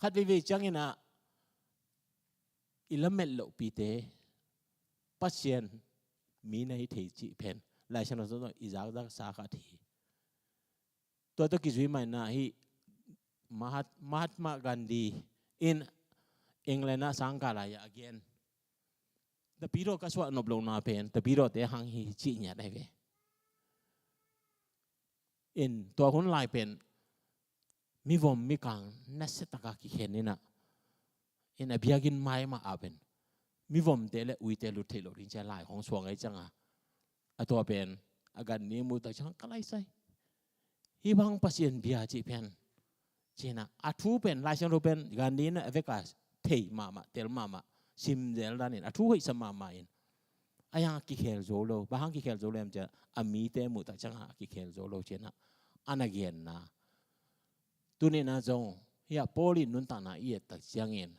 khat vive changina ilamel lo pi te pasien mi nai thei chi pen lai chano zo izak dak sa kha thi to ki zui mai na hi Mahatma Gandhi in England na sangkalaya again. The piro kaswa no blow na pen. The piro te hang hi chi nya dai ve. อินตัวคนลายเป็นมีวอมมีกังนัสตะกากิเขนนี่นะอินอภิยากินไม้มาอาเป็นมีวอมเตเลอุยเตลุเทโลรินเจลายของสวงไอจังอะตัวเป็นอาการนี้มูตะช่างก็ไล่ใส่ฮีบังปัสยันเบียจีเป็นเจนะอาทูเป็นลายช่างรูเป็นการนี้นะเอเวกัสเทมาเตลมาซิมเดลดานินอาทูให้สมามาอินอายังกิเคลโซโลบางกิเคลโซโลมจะอามีเตมูตะช่างกิเคลโซโลเจนะอันนั้นเกียนนะตัวนี้นะจงเฮียโพลีนุนตานาเอียตักจังเงิน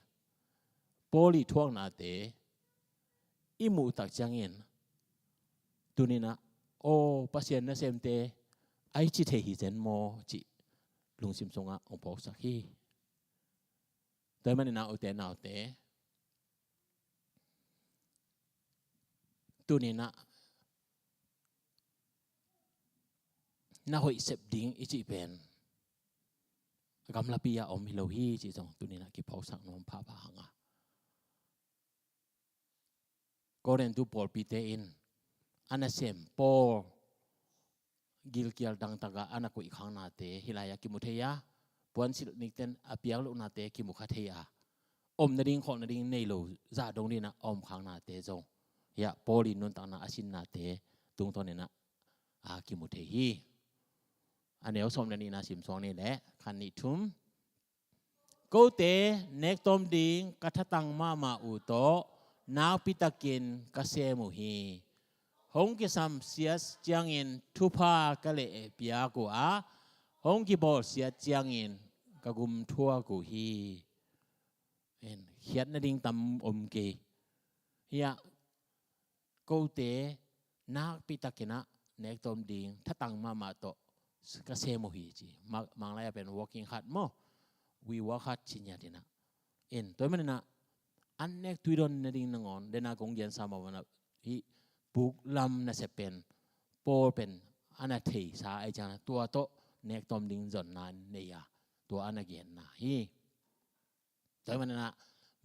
โพลีทวงนาเตอิมูตักจังเงินตัวนี้นะโอ้ปัสยันนะเซมเตไอจิเทหิเจนโมจิลุงซิมซงะองพอกสักฮีแต่มันน่าอุเตน่าอุเตตัวนี้นะน่าหอยเสพดิ้งอิจิเป็นกำลังพิยาอมฮิโลฮีจีจงตัวนี้นะกิพอกสักนมพาบาหังก็เรียนตัวปอลปีเตอินอันนั้นเซมปอลกิลเกียลดังตากาอันนั้นก็อีกครั้งนาเตฮิลายากิมุเทียปวนสิลนิกเตนอภิยาลุนาเตกิมุขเทียอมนดิ่งของนดิ่งในโลจ่าดงนี่นะอมครั้งนาเตจงยาปอลินุนตานาอาชินนาเตตรงตัวนี้นะกิมุเทียอันนี้เอาสมในนี้นะสิมสองนี่แหละคันนี้ทุ่มกูเตเนกตอมดิ่งกัทตังมาอุโตนาปิตากินกเซมุฮีฮงกิซัมเสียจังอินทุพากะเลเปียกูฮงกิบอลเสียจังอินกะกุมทัวกูฮีเห็นเขียนนดิ่งตำอมกีเฮียกูเตนาปิตากินะเนกตอมดิ่งทัตังมาโตกเซมุฮีจีมังไลเป็น working hard โม we work hard ชิญญาตินะเอ็นตัวมันนะอันเนกตุยดอนนดิ่งนงอนเดน่ากงเย็นสามวันนะฮีบุกลำน่ะเสเป็นโปเป็นอันนั้นเทสาไอจานะตัวโตเนกตอมดิ่งจนนานเนี่ยตัวอันนั้นเกียนนะฮีแต่มันนะ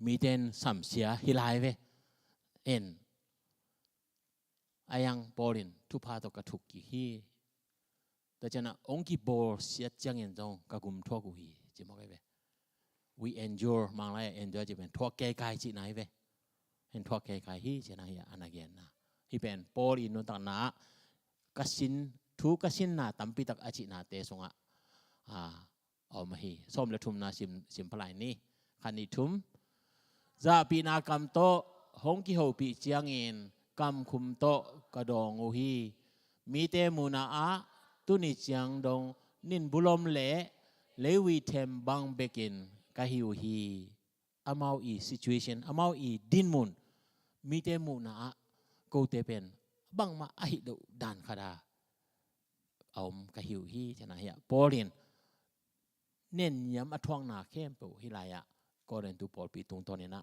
มีเดนสัมเสียฮิไลเวเอ็นอายังโปลินทุพาตกระทุกกี่ฮีแต่เจ้านะองค์กิโบเสียจังเงินจงกะกุมทั่วกูฮีจิมอกไว้ we endure มังไล endure จะเป็นทั่วแก่กายจีไหนเวเห็นทั่วแก่กายฮีจีไหนอันนั้นเกียนนะที่เป็นโปลินุตังนะกสินทุกสินนะตั้มปิตักอาจินาเตสงะเอามาฮีส้มและทุมนาสิมพลายนี่ขันนี้ทุมจะปีนากรรมโตหงกิโฮปีเจียงอินกรรมคุมโตกระดองอุฮีมีเตมูนาตุนิเจียงดงนินบุลมเลวีเทมบังเบกินกะฮิวฮีอามาอี situation อามาอีดินมุนมีเตมูนากูเตเป็นบังมาไอดูด่านขดาเอากะหิวฮีชนะเฮียโปลินเน้นย้ำอทวงนาเข้มปูฮิลายะก็เรียนตัวปอลปีตรงตัวนี้นะ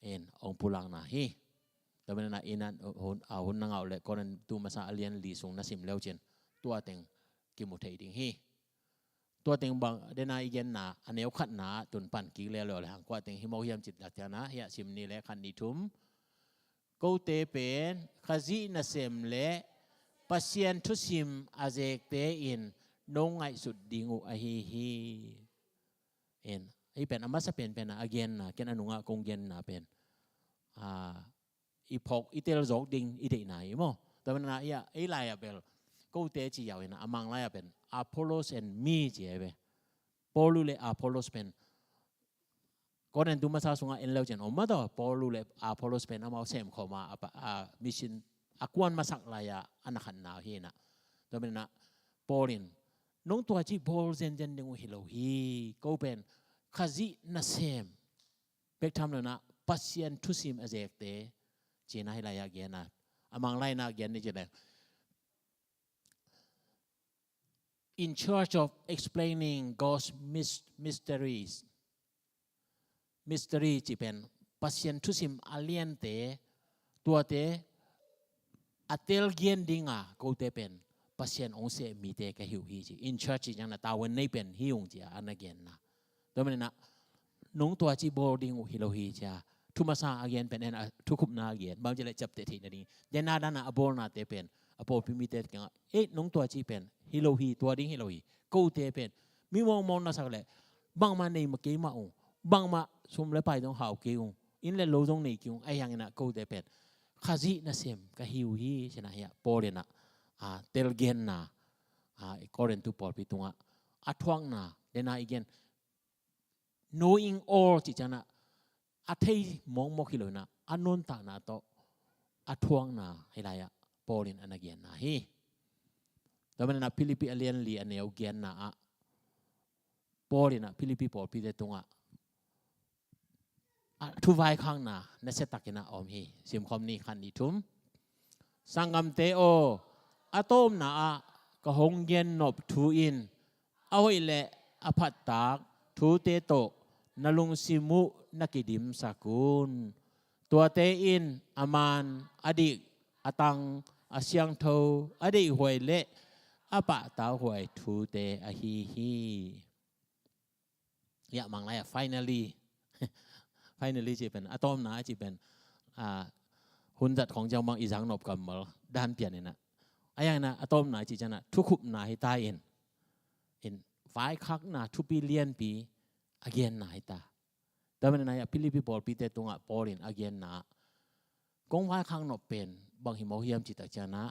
เอ็นองปุลังนาฮีแต่เป็นนะอินันเอาหุ่นนางเอาเลยก็เรียนตัวมาซาเลียนลีส่งนัสิมเลวเจนตัวเต็งกิมุเทดิงฮีตัวเต็งบางเดนายเย็นนาอันนี้ขัดนาตุนปั่นกิเลเลวเลยหางกว่าเต็งฮิโมเฮียมจิตดักจานะเฮียสิมนี่แหละคันนี้ทุ่มกูเตเป็นขจีนัสเซมเละปัสยันทุสิมอาเจกเตอินนงไอสุดดิงูอหิฮีเอ็นไอเป็นอามาสเป็นอาเกนนะเกนอนุงะกงเกนนะเป็นอีพกอีเตลจอกดิงอีเดนายมั้งแต่มันนะไอไลอะเบลกูเตจียาวนะอามังไลอะเป็นอะโพโลสและมีเจียเบโพลูเลอะโพโลสเป็นก็นั่นดูมาซาสุงะเอ็นเลวเจนอมมาต่อพอรู้เลยอะพอลสเป็นอามาเซมเข้ามามิชินอากวนมาสักลายอันขันนาเฮนะตัวเป็นนะพอลินน้องตัวจีบอลเซนเจนดึงฮิโลฮีก็เป็นขจินาเซมเป็กทำเลยนะปัสยันทุสิมอาเจกเตเจน่าฮิลายาเกนะอามังไลนะเกนนี่จะได้ in charge of explaining God's mysteriesมิสเตอรี่จีเป็นปัสยันทุสิมอาเลียนเตตัวเตอัตเตลเกียนดิงกูเตเป็นปัสยันองเสมีเตกะหิวฮีจีอินชาร์จีจังนะตาวันนี้เป็นฮิวงจีอันนั้นเกนนะตัวมันนะน้องตัวจีโบดิงฮิโลฮีจ้าทุมาซาอาเกนเป็นทุกุบนาเกนบางจะเลยจับเตทีนั่นเองยันนาดานะอโบนาเตเป็นอโบพิมิเตกันน้องตัวจีเป็น ฮิโลฮีตัวดิ้งฮิโลฮีกูเตเป็นมีมองน่าสักเลยบางมาในมาเกี่ยมาบางมาสมเลยไปต้องหาเกี่ยวอินเลยโลตรงนี้เกี่ยวไอ้ยังน่ะกูเตเป็นข้าจีน่ะเซมก็ฮิวฮีใช่ไหมฮะพอเลยนะเตลเกนนะก็เรนตุปอลพิตุงอัทวงนะเดน่าอีกน knowing all จิจนะอัทยมองมองฮิโลนะอันนนตานะโตอัทวงนะให้ไรอะพอลินอันนั้นเกียนนะฮีแต่มันนะฟิลิปปินส์เลียนลีอันเนี้ยเกียนนะพอลินนะฟิลิปปินส์พอพิเดตุงทุไวข้างนะเนสตักกินะอมฮีสิมคอมนี่ขันดิทุมสังกัมเตโออะโตมนะก็หงเย็นนบทูอินเอาไว้เละอภัตตากทูเตโตนลุงซิมุนักิดิมสกุลตัวเตอินอามานอดีอตังอาเซียงโทอดีหวยเละอปะตาหวยทูเตอฮีฮีอยากมังไรfinally จีเป็นอะตอมนะจีเป็นหุ่นจัดของเจ้ามังอีสังนบกับมลด้านเปลี่ยนเนี่ยนะไอ้ยังนะอะตอมนะจีจันนะทุกขุบนะให้ตายเอ็นไฟคักนะทุกปีเลียนปีอาเกียนนะให้ตาแต่มันนะพิลิปิบอลปีเตตรงอ่ะปอลินอาเกียนนะกงไฟคักนบเป็นบางหิมะเฮียมจิตจันนะ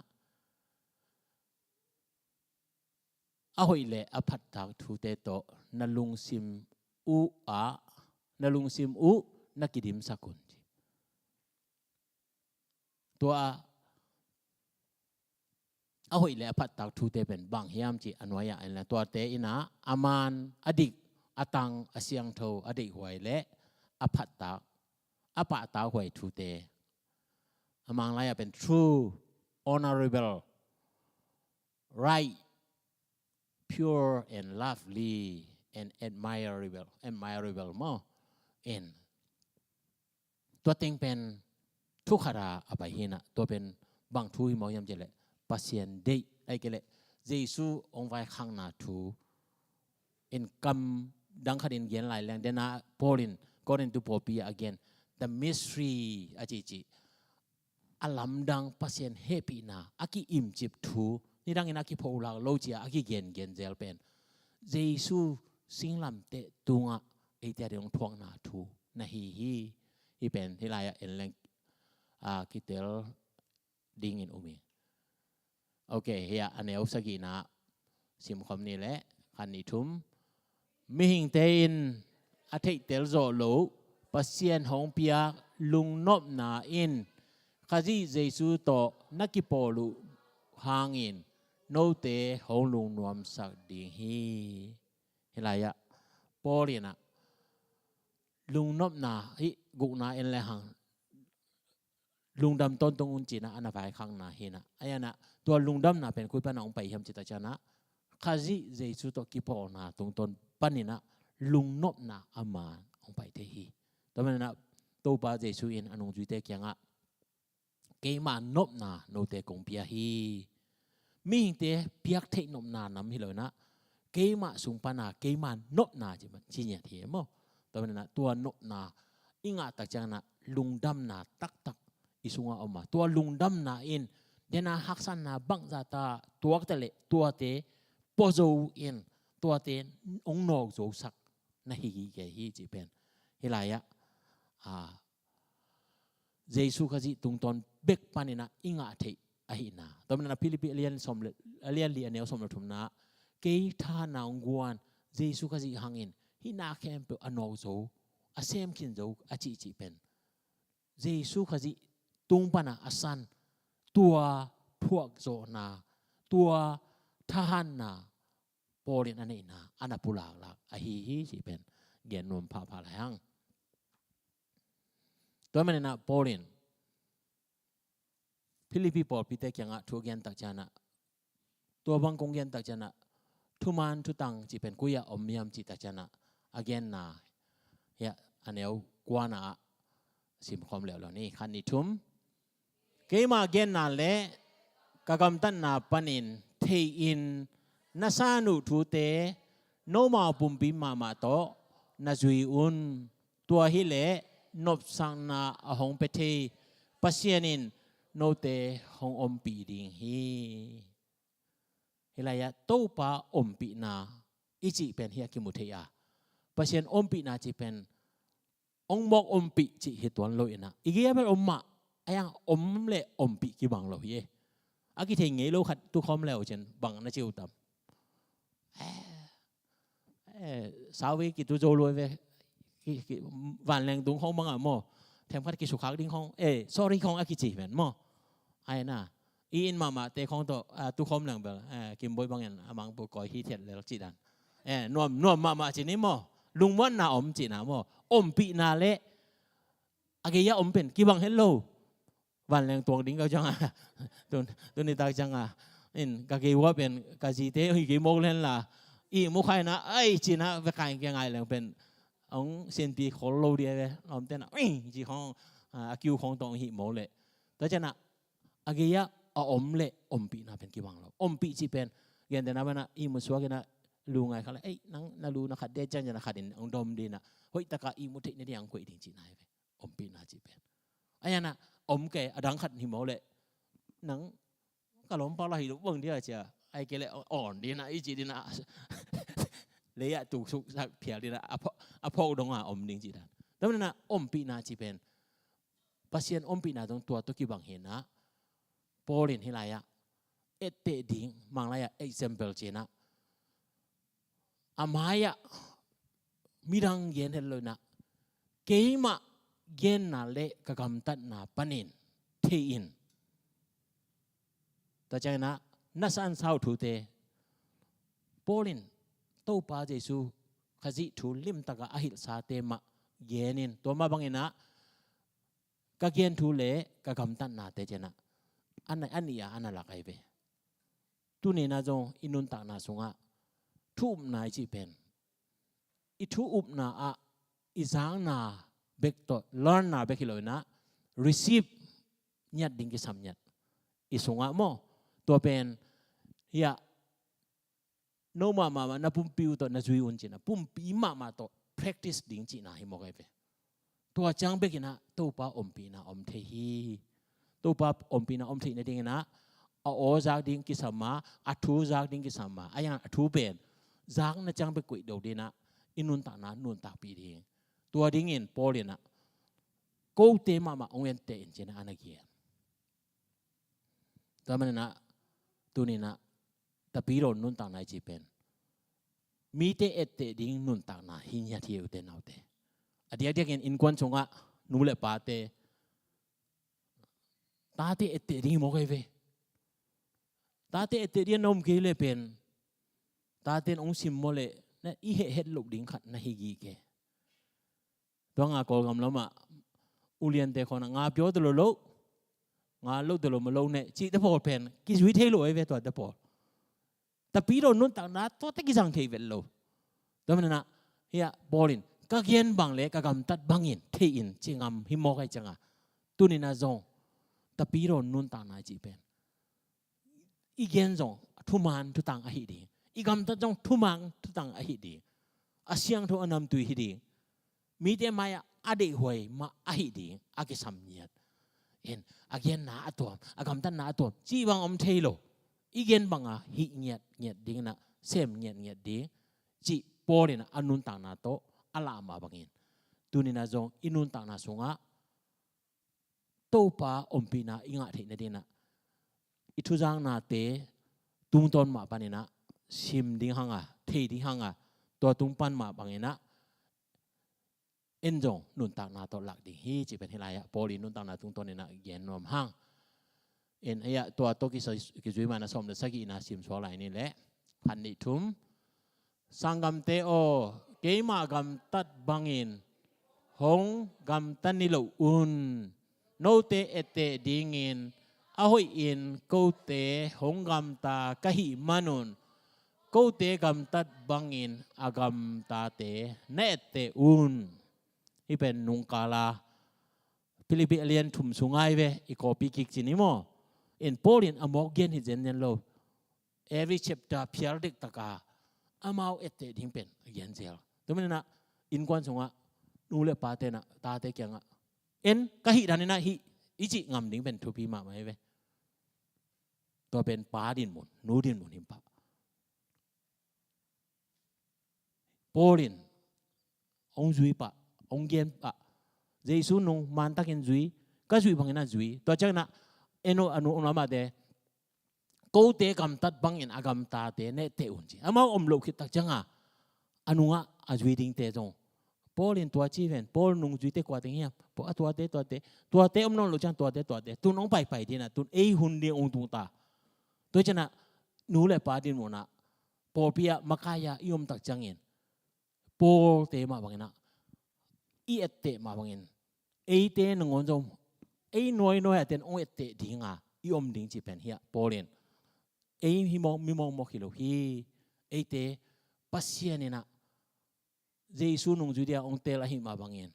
เอาไว้เลยอภัตตาทุเตโตนลุงซิมนลุงซิมนักกิดิมสกุลตัวเอาไว้เลยพัดตักทูเตเป็นบางเฮียมจีอันวายอันละตัวเตอินะอามานอดิกอตังอเซียงโทอดิกหวยเละอพัดตักอปะตาหวยทูเตอามังไรเป็น true honorable right pure and lovely and admirable มั้งเอ็นตัวเต็งเป็นทุกขราอภัยหินะตัวเป็นบางทุยมอยำเจเลปัสเซียนเดย์ไอ้เกลเจสูองไว้ข้างหน้าทูเอ็นกำดังขัดินเย็นไหลแรงเดน่าพอลินก็เรนตุปอปี again the mystery อาจิอลัมดังปัสเซียนเฮปีนาอากิอิมจิบทูนี่ดังอินอากิพอลาโลจิอากิเกนเจลเป็นเจสูสิงลำเตตุงะไอเดียเรื่องทวงนาทูนะฮีเป็นที่ไรเอ็นแรงคิดเดลดิ้งอินอุมีโอเคเฮียอันนี้อุสกีนะสิมคำนี้แหละคันนี้ทุ่มมิหิงเตอินอาทิตย์เตลโซโลปัสเซียนหงเปียลุงนบนาอินข้าจีเจสูโตนักกิปอลุหางอินโนเตหงลุงนวมสักดิ้งฮีเฮียไรปอลีนะลุงนบนาฮิกุนาเอ็นเลยหังลุงดำต้นตรงอุนจีนะอันนั้นไปข้างหน้าเห็นนะไอ้นั่นตัวลุงดำน่ะเป็นคุยปนองไปเห็นจิตใจนะข้าจีเจสุโตกิปอนะตรงต้นปนินะลุงนบนะอามาองไปเทฮีแต่มันนะตัวป้าเจสุอินอันนงจุดเตะยังเกมานบนะโนเตกงเปียฮีมีเตะเปียกเทนบนานำฮิเลยนะเกมาสุงปนาเกมานบนาจิมันชี้เนี่ยเทียมแต่มันนะตัวนบนาอิงะตักจังนะลุงดำนะตักอิสุงออกมาตัวลุงดำนาอินเดน่าฮักซันนาบังซาตาตัวเตเลตัวเตปโจอินตัวเตองนอกโจสักนะฮิกิเกฮิจิเป็นเฮลายะเจสุขจิตุงตอนเบกปานินะอิงะเทอหินาตอนนั้นฟิลิปปินส์เลียนสมเลเลียนลีอันเนียวสมเลทุมนะเกยทานาองกวนเจสุขจิหังอินฮินาแคมเปออนอกโจอาเซมคินโจอาจิเป็นเจสุขจิตุงปนาอาสันตัวพวกโจนาตัวทหารนาโปลินอันนี้นะอันนั้นปุลากลักอหิฮิสิเป็นเกียนนวมพาพาลหังตัวมันนะโปลินฟิลิปปิปอลพิเตกยังทุกยันตักจานะตัวบางกงยันตักจานะทุมันทุตังจิเป็นกุยอมยามจิตักจานะอเกนนาเฮอันนี้กวานะสิมคอมเหลวเหล่านี้ขันนิทุมเกมาเกนนาเละกากำตันนาปนินเทอินนาซานุทูเตโนมาปุ่มปิมาโตนาจุยอุนตัวฮิเละนบสังนาอหงเปเทปัสเซียนินโนเตหงอมปีดิงฮีเฮ ฮิลายะโตปาอมปีนาอิจิเป็นเฮียกิมุเทียประเชนอมปีนาจิเป็นองบอกอมปีจิเหตุวันโลยนะอีกอย่างเป็นอมมะไอ้ยังอมเละอมปีกี่บังโลยอากิเทงเงี้ยโลขัดตุคอมแล้วเช่นบังนั่นจิวตามสาวกิตุโจรวยเววันแรงตุงของบังอ่ะโมแถมขัดกิสุขักดิ้งของsorry ของอากิจิเป็นโมไอ้น่ะอินมาเตะของตัวตุคอมแรงเบลกิมบอยบางอย่างมังปุกอยฮีเทียนแล้วจีดันนวมมาจีนี่โมลุงวันน่ะอมจีน่ะโมอมปีนาเละอากิยะอมเป็นกี่บังเฮลโลวันแรงตัวดิ้งก็จังอ่ะตัวนี้ตาจังอ่ะกะกิว่าเป็นกะจีเตะกี่โมกเล่นล่ะอีมุขายนะไอ้จีน่ะไปขายยังไงแรงเป็นองเซนปีขอโลเดียเลยอมเต้นอ่ะจีของคิวของตองหิโมเลยแต่จังน่ะอากิยะอมเละอมปีนาเป็นกี่บังเราอมปีจีเป็นเย็นแต่นะมันนะอีมุสวากันนะลุงไงเขาเลยนังนาลูนักขัดเดจันจะนักขัดดินองดมดีนะเฮ้ยตะกาอีมุทินี่ยังคุยดิ้งจีนายไปอมปีนาจีเป็นไอ้ยันนะอมแกอดังขัดหิโมเลยนังก็ล้มปลาหิลุบังเดียวเจ้าไอ้แกเลยอ่อนดีนะอีจีดีนะเลยอะถูกสุกเพียดีนะอพอดงอ่ะอมดิ้งจีดันแต่มันนะอมปีนาจีเป็นปัสเซียนอมปีนาตรงตัวตุกี้บังเห็นนะโปลินฮิลายะเอเตดิ้งมังไลอะexample เจนะอามายะมีดังเย็นเห็นเลยนะเกมะเย็นน่ะเละกะกำตัดน่ะปนินเทอินแต่ใจนะนัสันเศร้าถูเตโปลินโตปาเจซูขจิถูลิมตะกะอหิลสาเตมะเย็นินตัวมาบังเงินะกะเย็นถูเละกะกำตัดน่ะเตเจนะอันไหนอันนี้อ่ะอันนั้นละไกเปตุนี่นะจงอินุนตักน่ะสงะทุบนายจีเป็นอิทุอุบนาอะอิจางนาเบกโต learn นาเบกิโลนะ receive ยัดดิ้งกิสัมยัดอิสงะโมตัวเป็นยาโนมานะปุ่มปิวตัวนะจุยอุนจีนะปุ่มปีมาตัว practice ดิ้งจีนะฮิโมไกเปตัวจังเบกินะตัวป้าอมปีนะอมเทฮีตัวป้าอมปีนะอมเทนะดิ้งนะโอจากดิ้งกิสัมมาอัทูจากดิ้งกิสัมมาไอ้ยังอัทูเป็นจากนะจังไปกุยเดียวดีนะอินุนตานะนุนตาปีดิ้งตัวดิ้งอินโปลินะกูเตมาองเวนเตอินเจนะอันกี้แต่มันนะตัวนี้นะแต่ปีโรนุนตานะจีเป็นมีเตเอเตดิ้งนุนตานะหินยาที่อยู่เตนเอาเตอดีตเดียกันอินควันชงะนูเลปาเตตาเตเอเตดิ้งโมกเวตาเตเอเตดิ้งนมเกลเป็นตาเตนองซิมโมเลนะอีเฮดลูกดิ้งขัดนะฮิกีเกตัวงากอลกำลังมาอุเลียนเตคนงาเปียวตลอดงาลุตลอดมาลงเนี่ยจีตะพอเป็นกิจวิธีลุยเวตัวตะพอแต่ปีโรนุนต่างนั้นตัวตะกิจังเทวิลโลตัวมันนะเฮียบอลินก็เย็นบางเล็กก็กำตัดบางอินเทอินจิงำหิมอกไอจังอ่ะตัวนี้นะจงแต่ปีโรนุนต่างนั้นจีเป็นอีเย็นจงทุมันทุตังอหิดีอีกำตัดจงทุมังทุตังอหิดีอาเซียงทุอันนำตุยหิดีมีแต่มายอดีหวยมาอหิดีอากิสัมเนียดเห็นอาเย็นหนาตัวอากำตันหนาตัวจีบังอมเทโลอีเย็นบังอ่ะหิเงียดดิ้งนะเซมเงียดดิ้งจีโปลินะอนุนต่างนาโตอลามาบังอินตุนินาจงอินุนต่างนาสงะโตปาอมปีนาอิงะเทนเดนะอิทุจังนาเตตุงตอนมาปานินะชิมดิ้งหังอ่ะเทดิ้งหังอ่ะตัวตุงปันมาบังอินะเอ็นจงนุนต่างนาตัวหลักดิ้งฮีจีเป็นเฮลายะโปลินุนต่างนาตุงตอนนี้นะเย็นนวมหังเอ็นไอ้ตัวโตกิจุยมานะสมเด็จสักกี่นาซิมสวาไลนี่แหละพันนิทุมสังกัมเตโอเกมากัมตัดบังอินหงกัมตันนิโลอุนโนเตเอเตดิงินอาหอยอินกูเตหงกัมตากะหิมานุนกูเตกัมตัดบังอินอากัมตาเตเนเตอุนที่เป็นนุงกาลาฟิลิปปินส์เรียนถุมสุงไงเวอีกอปีกิกจินิโมin Poland amok gen hi jen lo every chapter phiar dik taka amau ette ding pen gen zel to men na in kwan songa nu le pa te na ta te kyang a en ka hi dan na hi ichi ngam ding pen thu pi ma mai ve to pen pa din mun nu din mun him pa Paulin ông duy pa ông gen pa Giêsu nung man takin duy ka duy bangina duy to chang na eno anu nama de câu te cầm tát bangin agam ta te ne te unji ama lo khit tak changa anunga duy ding te jong Paulin tua chi ven Paul nung duy te kwa ting hiam po tua te non lo chang tua te tu nong pai din na tu ei hun di ong tu ta to chana nu le pa din mo na Paul pia makaya iom tak changin Paul te ma bangina i ette ma bangin ei te ngon jong ei noi aten ong ette dinga iom ding chi pen hia Paulin ei mi mong mo khilo hi ei te pasien na Giêsu nung duy dia ong te la hi ma bangin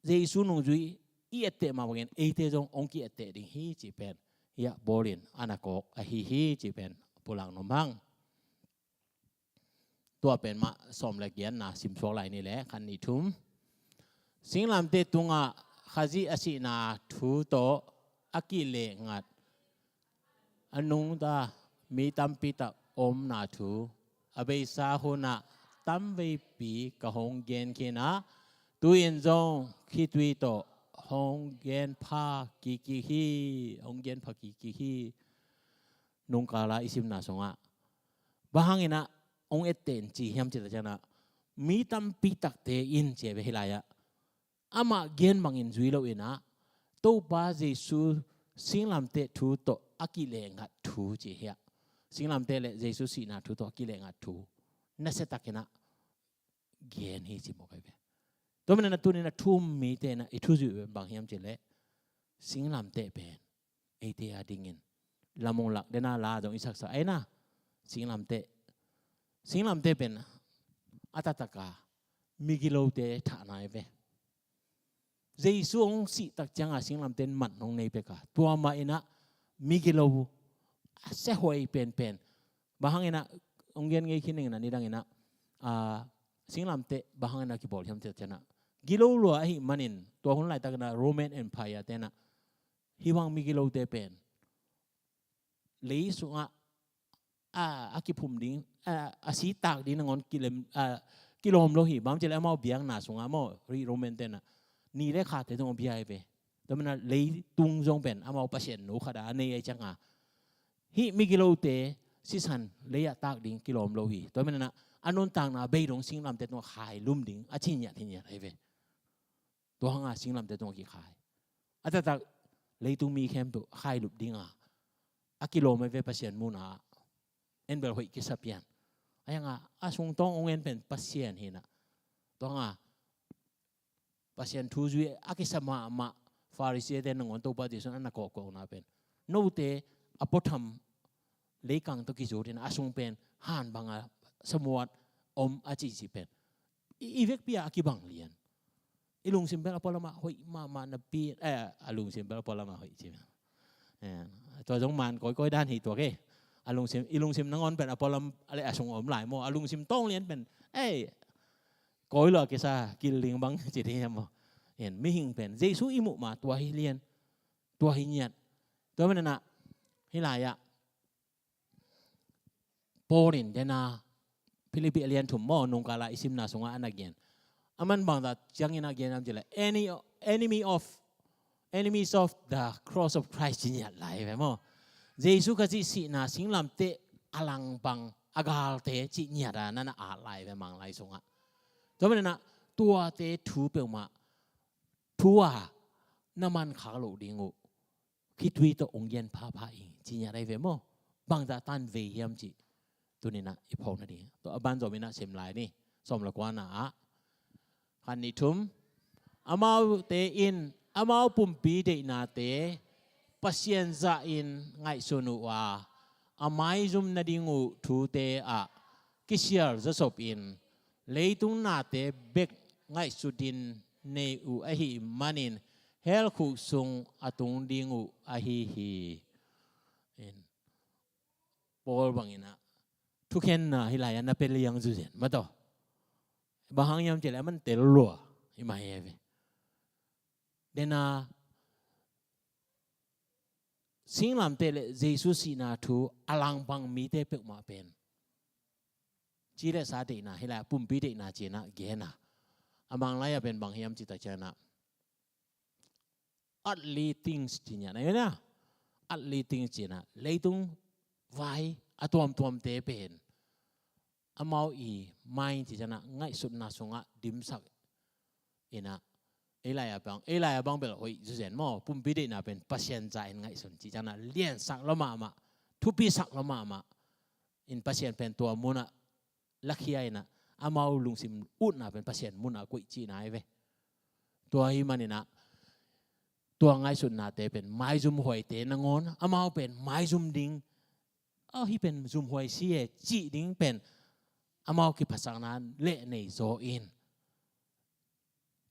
Giêsu nung duy i ette ma bangin ei te jong ong ki ette ding hi chi pen hia Paulin anako a hi chi pen pulang nom hangตัวเป็นมาสมละเกียนนะสิมสวกไหลนี่แหละคันนี้ทุ่มสิ่งลำเตตุงะขจีอาศินาทูโตอากิเลงัดอนุงตามีตัมปิตาอมนาทูอเบสาหุนะตัมเวปีกะหงเกนเขนะตุยินจงคิดวิโตหงเกนพากิฮีหงเกนพากิฮีนุงกาลาอิสิมนาสงะบางอินะองเอเตนจีเฮียมจิตจันะมีตัมปีตักเตอินเจเวฮิลายะอามาเกนบังอินจุยโลอินะตัวบาเจซูสิ่งลำเตทูโตอากิเลงัดทูเจียสิ่งลำเตเลเจซูสีนาทูโตอากิเลงัดทูนั่นเสตักนะเกนฮิจิโมกไปตัวมันนั่นตัวนี้นะทุ่มมีเตนะไอทูจุบางเฮียมเจเลสิ่งลำเตเป็นไอเตียดิ่งินลำมงหลักเดน่าลาจงอิสักษาไอนะสิ่งลำเตสิ่งลำเตเป็นอัตตะกามิกิโลเตฐานายเวเจสุองสิตักจังอาสิ่งลำเตนมันองในเปกาตัวมาอินะมิกิโลเสหวยเป็นบางอินะองเงียนไงคิดหนึ่งนะนี่ดังอินะสิ่งลำเตบางอินะกิบอลที่มันจะนะกิโลลัวไอ้มันินตัวคนหลายตะกันนะโรมันเอ็มไพร์เตนะฮิวังมิกิโลเตเป็นเลยสุงะอากิพุมดิ้งอาศีตากดิ้งงอนกิโลมโลหิบางเจแล้วมาเบียงหนาสงอามารีโรเมนเตนะนี่เลขาแต่ตรงเบียไปแต่มันเลยตุงจงเป็นอามาปัสเซนหนูขดาในไอจังอาฮิมิกิโลเตสิสันเลยตากดิ้งกิโลมโลหิแต่มันนะอันนู้นต่างนะเบยรงสิงลำแต่ตัวขายลุ่มดิ้งอาชินยาทินยาไอเวตัวห้างสิงลำแต่ตัวกี่ขายอาจจะตักเลยตุงมีแคมป์ขายลุ่มดิ้งอากิโลไม่เวปัสเซนมูนาเอ็นเบลหอยกิสเปียนไอ้ยังอาสงต้ององเอ็นเป็นปัสเซียนเห็นนะต้องปัสเซียนทูจุยอากิสมาฟาริเซียเดนงอนตัวปฏิสันนักโกงน่าเป็นโน้ตเตอปธรรมเล็กังตัวกิจวัตรอาสงเป็นฮันบังสมวัตอมอาจิจิเป็นอีเวกปีอากิบังเลียนอีลุงซิมเบลอพอลมาหอยมานาปีลุงซิมเบลอพอลมาหอยจิมตัวจงมันก้อยด้านหีตัวเกอลุงซิมนังอนเป็นอพอลอะไรสงอมหลายโมอลุงซิมต้องเรียนเป็นก้อยหลอกกิซากินลิงบังจิตเฮียมเห็นไม่หิงเป็นเจสุอิมุมาตัวฮิเลียนตัวฮิเนียดตัวมันน่ะฮิลายะโปรินเดนาฟิลิปปิเลียนถุมมอนงกาลาอิซิมนาสงอาอันนักเกียนอามันบางแต่ยังนักเกียนนั่นจะเลย enemies of the cross of Christ จินยัดไหลไปมั้งเจสุก็จิสินาสิงลำเตอลังบังอากาลเตจินยัดนั่นอาไหลไปมังไหลสงอาตัวมันน่ะตัวเตทูเปลมาทัวน้ำมันขาวโหลดิงูคิดวิตัวองเย็นพาเองจินยัดได้ไปมั้งบางแต่ตันเวียมจิตัวนี้นะอีพอนั่นเองตัวบ้านจอมินะเสียมลายนี่สมละกว่านะคันนี้ทุ่มอามาเตอินอามาปุ่มปีเดนาเตปัสเซียนจะอินไงสนุวาอาไม่จุ่มนาดิงูทูเตกิเชียร์จะสบอินเลยตุงนาเตเบกไงสุดินในอูอหิมันินเฮลคุซุงอตุงดิงูอหิฮีปอลบังอินะทุกเห็นนะฮิลายันนับเป็นเลี้ยงจุดเด่นมาต่อบางอย่างเจริญมันเตลลัวอิมาเอเวเดน่าสิ่งลำเตลเจสุสีนาทูอลังบังมีเตเปกมาเป็น จีเลสาตินะให้ละปุ่มปีตินะเจนะเกนะอามังไลเป็นบางเฮียมจิตใจนะอัดลีติงส์จีเนี่ยนะอัดลีติงส์จีนะเลยตุงไว้อตัวมเตเป็นอามาอีไม่จีจะนะง่ายสุดนะสงะดิมสักเอ็นะเอลายบังเบลโอ้ยจุดเด่นมั่วปุ่มปีตินะเป็นพัศยันใจง่ายสุดจีจะนะเลี้ยนสักละมาทุบปีสักละมาอินพัศยันเป็นตัวมุนะลักขี้ไอ้นะอามาลุงซิมอุดนะเป็นพัศยันมุนะกุยจีนะไอ้เว้ตัวฮิมันนี่นะตัวง่ายสุดนะแต่เป็นไม้ซุ่มหอยเตนงอนอามาเป็นไม้ซุ่มดิ้งฮิเป็นซุ่มหอยเสียจีดิ้งเป็นอามาคิดภาษานั้นเละในโซอิน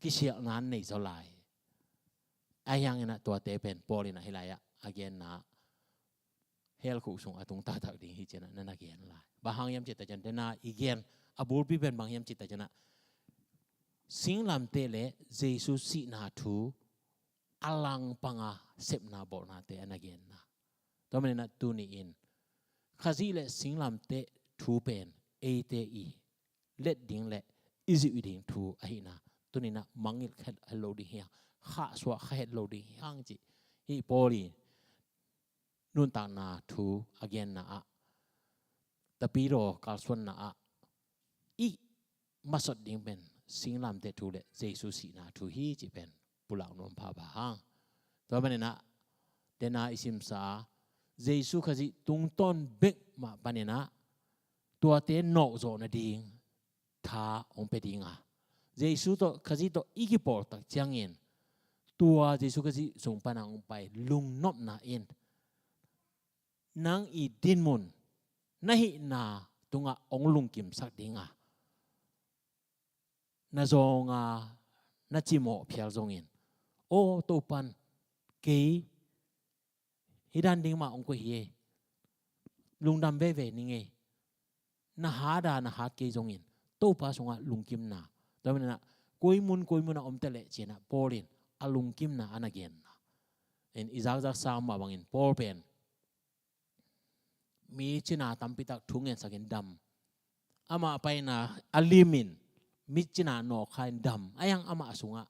คิเชียนั้นในโซไลไอ้ยังนะตัวเตเป็นปอลินะฮิไลอะอาเกนนะเฮลคุส่งอาตงตาตักดิ้งฮิเจนะนั่นอาเกนไลบางยามจิตจันเดนะอีเกนอาบูร์ปีเป็นบางยามจิตจันนะสิ่งลำเตเลเจสุสีนาทูอลังปังอาเสพนาบอกนาเตอนาเกนนะตัวมันนะตัวนี้อินข้าซีเลสิ่งลำเตทูเป็นเอเตอีเล็ดดิ้งเลอิจิวิดิ้งทูไอ้นะตัวนี้นะมังอิลเฮลโลดิ้งเฮียข้าสวะเฮลโลดิ้งฮังจีฮีโพลีนุนตานาทูอาเกนนะอะตะปีโรกาลสวนนะอะอีมาสดดิ้งเป็นสิ่งลำเตทูเลเจสุสีนาทูฮีจีเป็นปุลังนวมพาบางตัวมันนะเดน่าอิสิมสาเจสุขจิตุงต้นเบกมาปานนะตัวเตนโนโจนดิ้งท่าองเปดิ้งอ่ะเจสุโตขจิโตอีกิปอร์ตักจังเงินตัวเจสุขจิส่งปานังไปลุงนบนาเอ็นนางอีดินมุนนาฮินาตุงอ่ะองลุงกิมสักดิ้งอ่ะนาจงอ่ะนาจิโมเพียรจงเงินโอ้ตัวปันเกยฮิดันดิ้งมาองกุเฮลุงดำเว่นี่ไงนาหาดานาหาเกยจงเงินตัวปันสงะลุงกิมนาแต่วันนั้นกุยมุนนะอมเตเลเจนะพอลินอาลุงกิมนาอันเกนนะเอ็นอิจากสามมาบังอินพอลเป็นมีจินาตัมปิตักทุ่งเงินสักเงินดำอามาไปนะอาลิมินมิจินาโนคายดำอายังอามาสงะ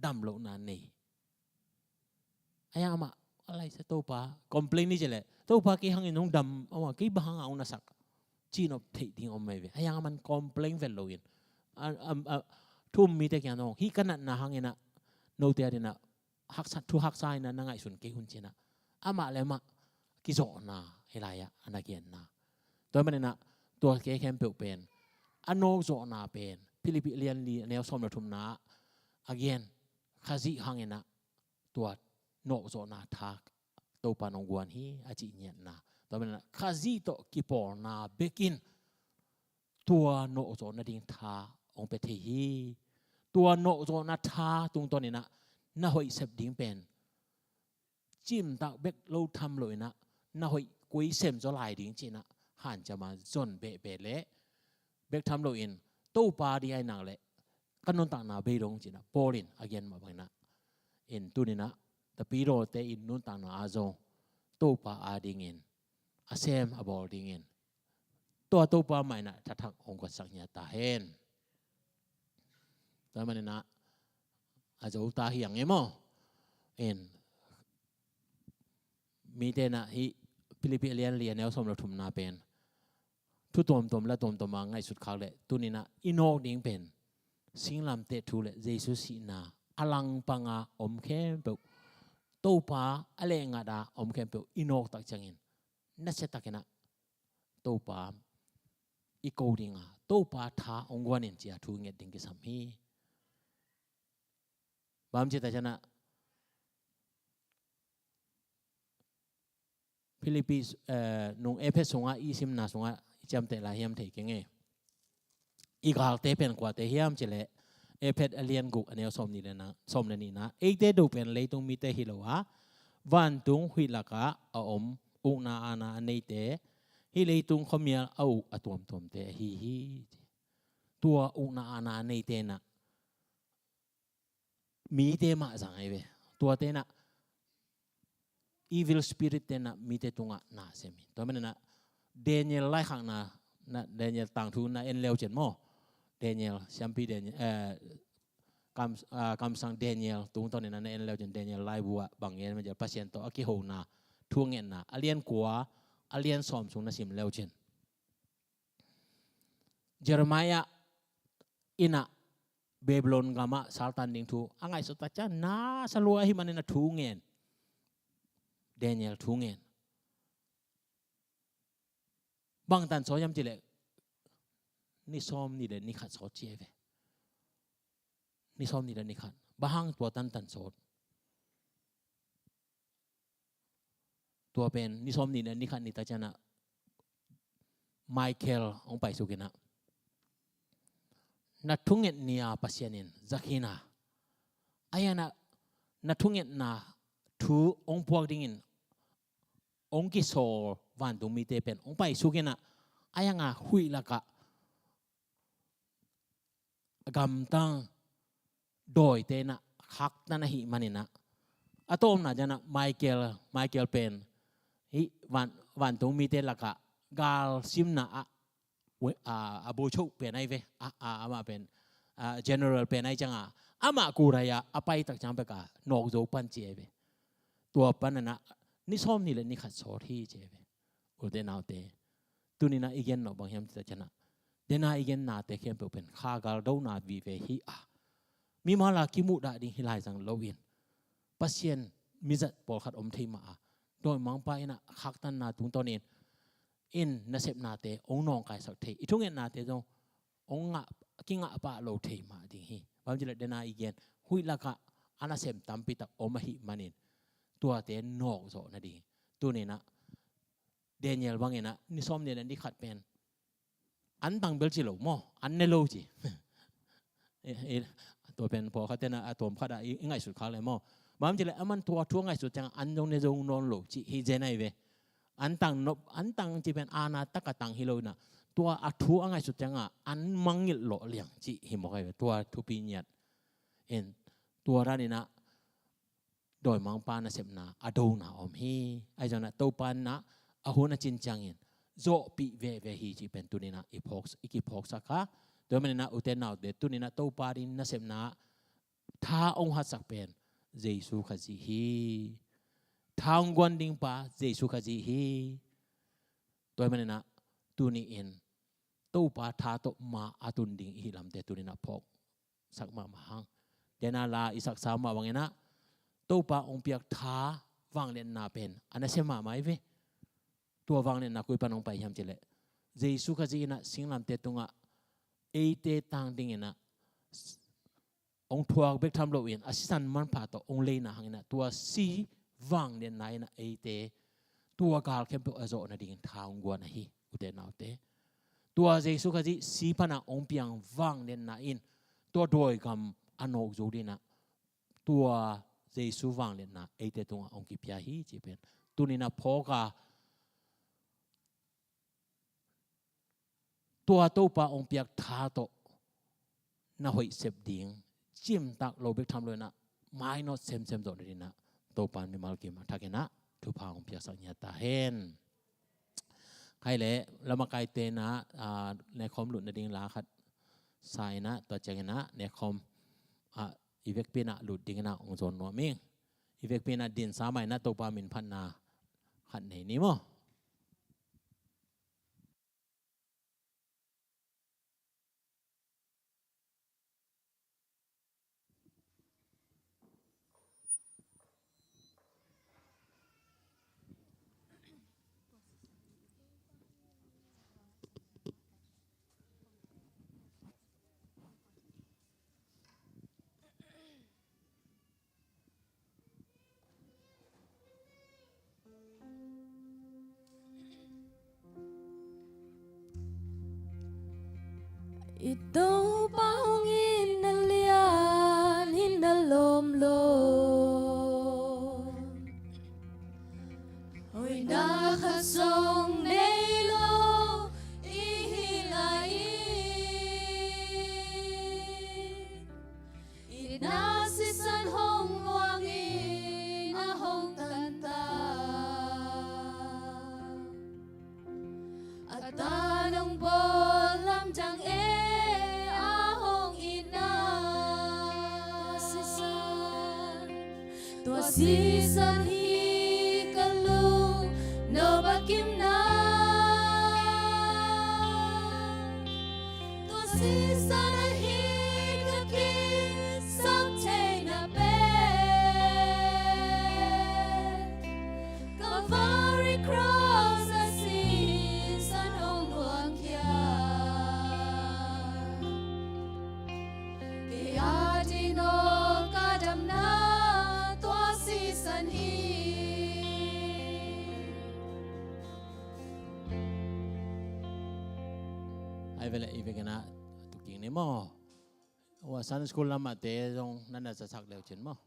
ดำโลนาเนอายังอามาอะไรสตัวปะคอมเพลนนี่เจเลยตัวปะกี่หังอินงดำอาว่ากี่บางเอาหน้าสักจีนอบเทดิ้งอมไม่เวอายังมันคอมเพลนเวลโลอินทุ่มมีแต่แค่น้องฮีกันนะหังเงินนะโนเตียดินะฮักสัตทุฮักไซนะนั่งไอสุนเกหุนเจนะอามาเลยมากิโซนะเฮลายะอันนั้นเกนนะตัวมันนะตัวเกแคมเปิลเป็นอันโนโซนาเป็นฟิลิปปิเลียนลีแนวสมรทุมนะอาเกนข้าซิหังเงินนะตัวโนโซนาทักตัวปานองกวนฮีอาจิเนียนะตัวมันนะข้าซิโตกิปอนาเบกินตัวโนโซนาดิ้งทาองเปทีฮีตัวโนโซนาทาตรงตัวนี้นะน่าหอยเสพดิ้งเป็นจิมตักเบกเราทำเลยนะน่าหอยกุยเสมจะลายดิ้งจีนะหันจะมาจนเบะเละเบกทำเลยอินตู้ปลาดีไอหนังเละกันนนต่างนาเบรงจีนะโพลินอาเกนมาบังนะอินตัวนี้นะแต่ปีโรเตอินนนต่างนาอาโซตู้ปลาอาดิ้งอินอาเซมอาบอลดิ้งอินตัวตู้ปลาใหม่นะทักองค์กษัตริย์ตาเห็นแต่มันนะอาจจะอุตาเหียงเงี้ยมั้งเอ็นมีแต่นะฮิฟิลิปปินส์เรียนแนวสมรทุมนาเป็นทุกตัวและตัวมาง่ายสุดเขาเลยตัวนี้นะอินโนดิ้งเป็นสิ่งลำเตทุเลยเยซูสีนาอลังปังอาอมเข้มเปล่าตัวป้าอะไรงาดาอมเข้มเปล่าอินโนตักจังเงินนั่นเสตักนะตัวป้าอีโกดิ้งอาตัวป้าท่าองค์วันเองจีอาทุเงียดิ้งกิสามีบางทีแต่ชนะฟิลิปปินส์นงเอเพสงะอีซิมนาสงะจำแต่ละเฮียมเทกิงเงอีกหากเตเป็นกว่าเตเฮียมเจเลเอเพเอเลียนกุกอันนี้สมนี่เลยนะสมนี่นะเอเตดูเป็นเลยตรงมีเตฮิโลวะวันตุงหุยลักะอมอุนาอานาอันนี้เตฮิเลยตุงขมีเอาตัวเตฮิตัวอุนาอานาอันนี้เตนะมีเตมาสังไอเวตัวเตนะ evil spirit เตนะมีเตตุงะนาเซมิตัวมันนะเดนิเอลไล่ขังนะ นะเดนิเอลต่างทุนนะเอ็นเลวเจนโมเดนิเอลแชมปีเดนิเอลคำสั่งเดนิเอลตรงตอนนี้นะเอ็นเลวเจนเดนิเอลไล่บัวบางเงี้ยมันจะพัศยันตัวกิโฮนาทวงเงินนะอเลียนกัวอเลียนสอมสุนนะสิมเลวเจนเยเรมียาอินะเบเบลอนกามาซาลตันดิงทูอ่างไอสุดตาจ้าน่าสลัวให้มันนะทวงเงินเดนิเอลทวงเงินบางตันสอยำจิเลนี่ซ้อมนี่เลยนี่ขัดสอดเจี๊ยบนี่ซ้อมนี่เลยนี่ขัดบางตัวตันสอดตัวเป็นนี่ซ้อมนี่เลยนี่ขัดนี่ตาจานะไมเคิลองไปสุกินะนัดทุ่งเงินเนียปัสยานินจักฮินาอายนะนัดทุ่งเงินนาทูองพวกดิ่งองกิโซวันตุมีเตเป็นองไปสุกินะอายงาหุยละกะกำตังโดยเตนะฮักนั่นหิมันนะอะตอมนะจันนะไมเคิลเป็นฮิวันตุมีเตละกะกาลซิมนะอาบูชุเป็นไอเวอามาเป็นgeneral เป็นไอจังอามากูรายอาไปตักจังเปกานอกโจปันเจเวตัวปันนะนี่ซ้อมนี่เลยนี่ขัดสอที่เจเวอุเดนเอาเตตุนี่นะอีกยันนอบางยามจะชนะเดน่าอีกยันนาเตเข้มเป็นข้ากาลดูนาวีเวฮีมีมาลากิมุดาดิฮิไลจังโลวินปัสเซียนมิจัดปอลขัดอมทีมาโดยมังไปนะขักตันนาตุงตอนนี้อินนัเซปนาเตองนองกายสักทีอีทุกเงินนาเตจงองงะกิงะปะโลเทมาดิฮีบางทีเราเดนาอีเกนหุยละกะอานาเซมตัมปิตักอมหิมันินตัวเตนนอกโซนะดิตัวนี้นะเดนิเอลบางเงินนะนิสอมเนี่ยนี่ขัดเป็นอันตังเบลจิโลโมอันเนโลจิตัวเป็นพอเขาเตนะตัวเขาได้ง่ายสุดเขาเลยโมบางทีเลยมันตัวทั่วง่ายสุดจังอันตรงในตรงนอนโลจิฮิเจนไอเวอันตังจีเป็นอาณาตะกตังฮิโลนะตัวอัทุอังไงสุดจังอันมังยิโลเลียงจีหิมอกไอตัวทุปีเนียดเอ็นตัวร้านนี้นะโดยมังปานะเสพนาอดูนาอมฮีไอจานะตัวปานนะอาหุนะจินจังเอ็นโจปีเวฮีจีเป็นตัวนี้นะอีกิพอกสักค่ะโดยมันนะอุเทนนาเดตัวนี้นะตัวปารินนะเสพนาท้าองค์หัดสักเป็นเจสุขจีฮีทางกวนดิ่งป้าเจสุขจีฮีตัวมันนะตัวนี้เองตู้ป้าท้าตกมาอาตุนดิ่งอีลำเดตัวนี้นะพกสักมาหังเดนาลาอิสักสามมาวังเงนะตู้ป้าองเปียกท้าวังเล่นนาเป็นอันนั้นเสมาไหมเวตัววังเล่นนาคุยปนองไปยามเจเลเจสุขจีนะสิงลำเตตุงะเอเตตังดิ่งนะองทัวร์เบกทำโลวินอาศิสันมันผ่าต่อองเลนะหังนะตัวซีวังเดนนายนะเอเตตัวกาลเข้มเปอโซนะดิ่งทางกวนนะฮีอุเดนเอาเตตัวเจสุขจีสีพนะองเปียงวังเดนนาอินตัวโดยคำอนอกจูดีนะตัวเจสุวังเดนนาเอเตตัวองกิพยาฮีจีเป็นตัวนี้นะพอกาตัวตู้ปาองเปียกทาโตนะหอยเสพดิ่งจิมตักโลเบกทำเลยนะไม่นอตเซมโดนดีนะตัวปานมีมาลกิมาทักนะทุพาองเปียกสัญญาตาเห็นใครเละแล้วมาไกลเตนะในคอมหลุดในดิ่งลาคัดใส่นะตัวเจงนะในคอมอีเวกปีนะหลุดดิ่งนะองค์โซนนัวมิงอีเวกปีนะดินสามัยนะตัวปามินพันนาขัดไหนนี่มั้งIto pang inalian, hinalomlom Hoy nakasong nelo, ihilain Inasisan hong wangin, ahong kanta At tanong po จังอาหงอีนาตัวซีซันฮีกัลลูโนบากิมนาตัวซีซันฮีกักิสักเทนาเปกัลวารีครอสซีซันองหลวงเขียเกียดิโนกาดำนาไอ้เวลาอีเวกันนะตุกิงนี่มั้งว่าซันสกูลละมาเตะตรงนั่นน่ะจะสักเดียวเช่นมั้ง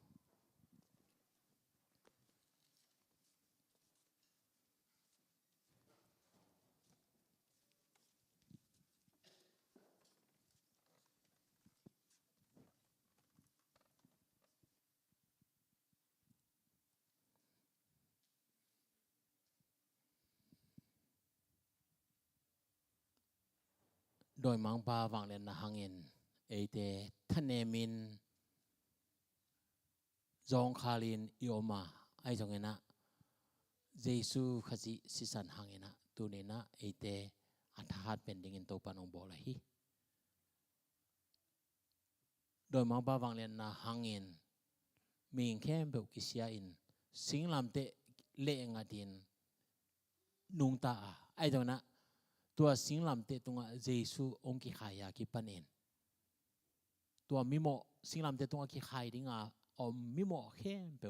โดยมังปาวังเล่นนะฮังเงินเอเตท่านเนมินจงคาลินอิโอมาไอ้จงเงินนะเยซูขจิสิสันฮังเงินนะตัวนี้นะเอเตอัฐหัดเป็นดิ่งเงินตัวปนองบอกเลยฮีโดยมังปาวังเล่นนะฮังเงินมีแค่เบลกิเซียอินสิงลำเตเละงาดินนุงตาไอ้จงนะตัวสิงลำเตตรงเยซูองค์กิขายากิปันเองตัวมิโมสิงลำเตตรงกิขายดิ้งอามิโมเข้มเปล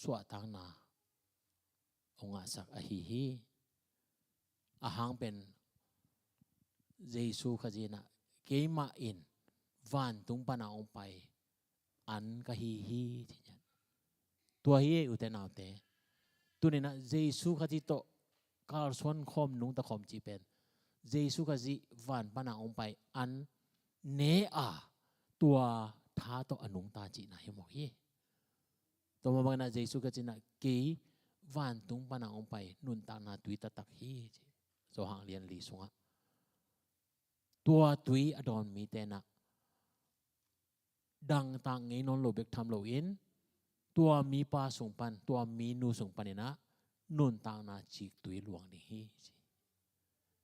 สวดทางนาองค์สักอหิฮีอาหางเป็นเยซูขจีนะเกมาอินวันตุงปนาองไปอันกะฮีฮีที่นั่นตัวฮีอุเตนเอาเตตัวนี้นะเยซูขจีโตคาร์สวนคอมนุ่งตะคอมจีเป็นเยซูกะจีวันปนาองไปอันเนอาตัวท้าโตอนุงตาจีนะเฮมอกเยตัวมาบังนะเยซูกะจีนะเกวันตุงปนาองไปนุนตานาตุยตะตักเฮโซหางเรียนลีสงะตัวตุยอดอนมีเตนะดังต่างไงนนโลเบกทำโลอินตัวมีปาส่งปันตัวมีนูส่งปันนะนุนต่างนาจีตุยหลวงดิ่งฮี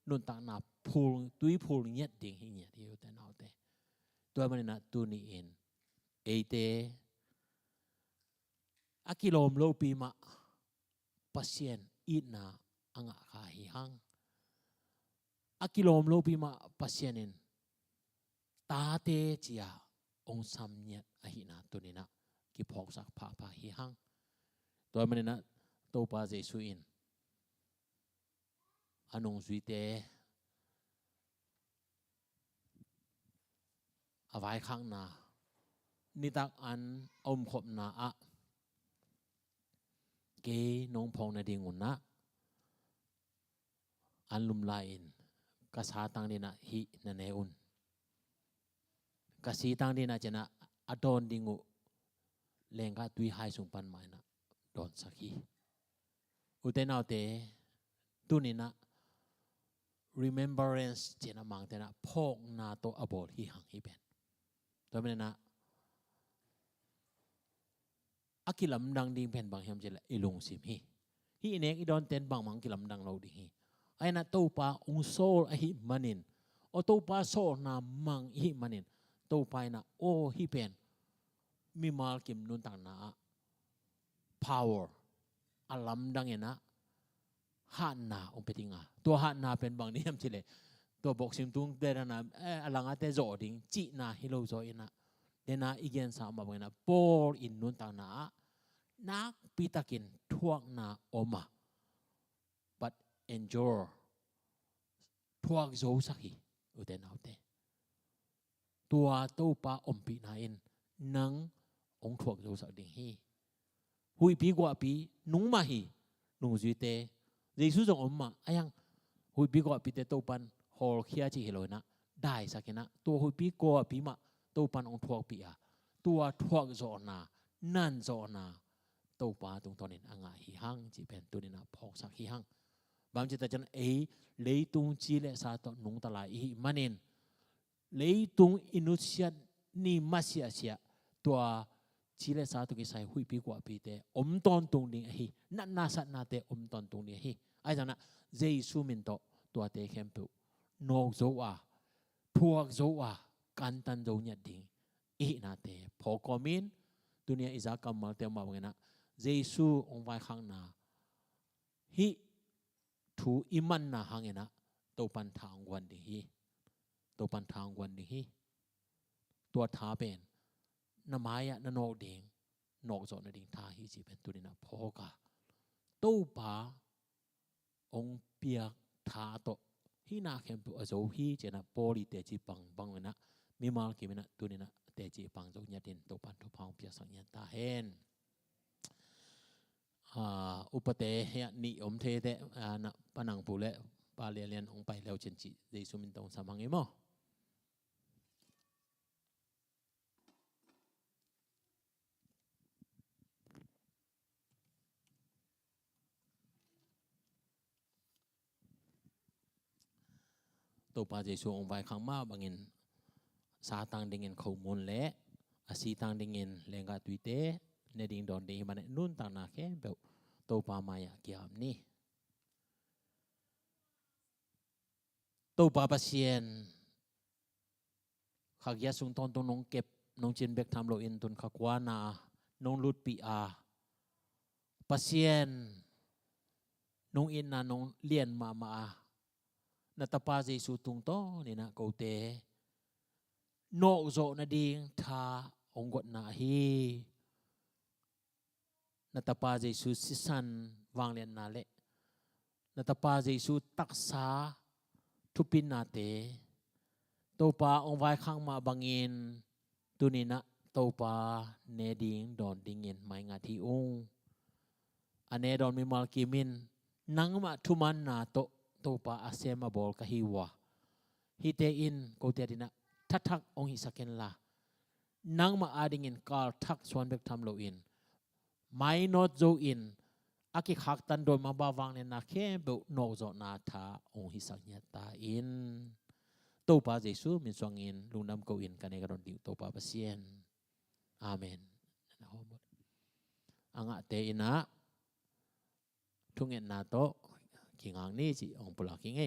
นุนต่างนาพูลตุยพูลเงียดดิ่งฮีเงียดที่อยู่แต่นาเตตัวมันนะตัวนี้เองเอเตอากิโลมโลปีมาปัสเซียนอีนาอังอาคาฮิฮังอากิโลมโลปีมาปัสเซียนินตาเตจียองซัมเนียดอหินาตัวนี้นะกิพอกสักพาพาฮิฮังตัวมันนะตัวปาเจสุอินอันงสุยเตอวัยข้างนานิตักอันอมขบนาอะเกนงพองนาดิงุนนะอันลุมลายอินกษาตังดีนะฮินันเออุนกษีตังดีนะเจนะอดอนดิงูเลงกาตุยไฮสุงปันไม้นะดอนสักฮีอุเทนเอาเตตุนินะ remembrance เจนะมังเตนะพอกนาโตอบอลฮีหังฮีเป็นตัวมันนะอากิลำดังดิ่งเป็นบางแห่งเจละอิลงสิมฮีเนกอีดอนเตนบางมังกิลำดังเราดิฮีไอ้นะตัวปาองโซลอหิมันินโอตัวปาโซนามังฮิมันินตัวไปนะโอฮีเป็นมีมาลกิมนุนต่างนา power อลัมดังเงนะฮานาองเปติงาตัวฮานาเป็นบางนิยมที่เลยตัวบอกสิมตุงเดนะอลังอาเตโจดิงจีนาฮิโลโจอินะเดนะอีเกนสามบางนะปอลอินนุนต่างนานักปิตากินทวกนาอมา but endure ทวกโจสักฮีอุเทนเอาเตตัวตู้ปาอมปีนาอินนังองทวกโจสักดิงฮีหุยปีกว่าปีนุ่งมาฮีนุ่งจุยเตเยซูจงอมมาไอ้ยังหุยปีกว่าปีเตตัวปันฮอลเคียจีเฮโลนะได้สักนะตัวหุยปีกว่าปีมาตัวปันองทวกปีอะตัวทวกโจนานั่นโจนาตัวปาตรงตอนนี้อ่างฮีฮังจีเป็นตัวนี้นะพอกสักฮีฮัง บางจิตจันเลยตุงจีเลสาตนุงตลาอีมันินเลยตุงอินุเซียนี่มาเสียเสียตัวจีเลสาตุกิใส่หุยปีกว่าปีเตอมตอนตุงนี่ฮีนันนาสัตนาเตอมตอนตุงนี่ฮีไอ้จันนะเจสุมินโตตัวเตเข้มปุนอกโจวาพวกโจวากันตันโจเนี่ยดิ่งอีนาเตพอกอมินตัวนี้อิจากัมมาเตมาบังนะเจสุองไว้ข้างหน้าฮีทูอิมันนาหางนะตัวปันทางวันดีฮีตัวปันทางวันดีฮีตัวท้าเป็นนามายะนนอกเด้งนอกจอดนดิ่งท้าฮีจีเป็นตัวนี้นะพอกาตัวป่าองเปียกท้าโตฮีนาเข้มปุอโจฮีเจนะโพลีเตจิปังบังนะมีมาลกิมินะตัวนี้นะเตจิปังโจญาตินตัวปันทุพังเปียสังยันตาเห็นอุปเตยนิอมเทเตนะปนังปุเลปาเลียนองไปแล้วเจนจิเดซุมินตองสามังเอโมตัวปาเจสูองไปข้างมาบางเงินสาตังดิ่งเขามุนเละอาศีตังดิ่งเลงกาตุยเตเนดิ่งดอนดิ่งมันนุ่นตังนาเข้มเปล่าตัวปามายาเกี่ยมนี่ตัวปาปเซียนขักยาสุงตอนตรงนงเก็บนงจินเบกทำโลอินตุนขักวานานงลุดปีอาปเซียนนงอินนานงเลียนมานาตาปาเจสุตุงโตนี่นะกูเตโนโจนาดิงทาองกดนาฮีนาตาปาเจสุสิสันวางเลียนนาเลนาตาปาเจสุตักษาทุปินนาเตตัวปาองไว้ข้างมาบังอินตุนินะตัวปาเนดิงดอนดิงเงินไม่งาทีองอันเนดอนมีมาลกิมินนังมาทุมันนาโตตัวปาอาเซียมาบอลกะฮิวะฮิเตอินกูเตดินะทักองฮิสักเกนลานังมาอาดิงอินกาลทักสวนเบกทำโลอินไม่นอตโจอินอากิขักตันโดนมาบาวางเนี่ยนาเข้เบลโนโจนาทาองฮิสักเนียตาอินตัวปาเจสุมินสวงอินลุงนำกูอินกันในกระดอนดิวตัวปาเปเซียนอาเมนอังะเตอินะทุงเงินนาโตกิงอังนี่จีองปุลากิงเอ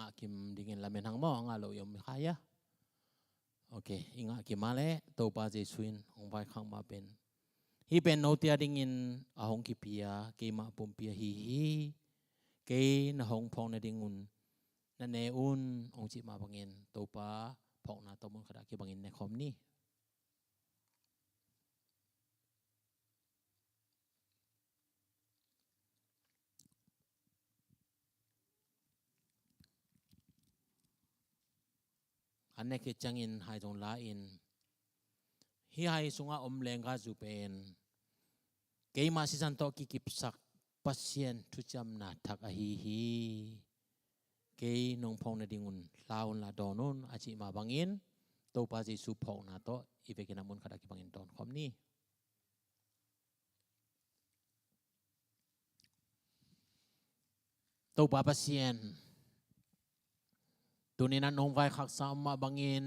ngak kim dingin lamen hang mo nga lo yom kaya. Okay, inga kim male to pa Jesuin ong vai khang ma pen. Hi pen no tia dingin ahong ki pia ke ma pum pia hi ke na hong phong na dingun na ne un ong chi ma bangin to pa phong na to mon khada ki bangin ne khom ni. Anne ke changin hai jong la in hi hai sunga lenga zu pen ke ma si san to ki kip sak pasien thu cham na thak a hi ke nong phong na dingun laun la donon a chi ma bangin to pa ji su phong na to i ve kina mun khada ki bangin don khom ni to pa pasien tunina nong vai khak sam ma bangin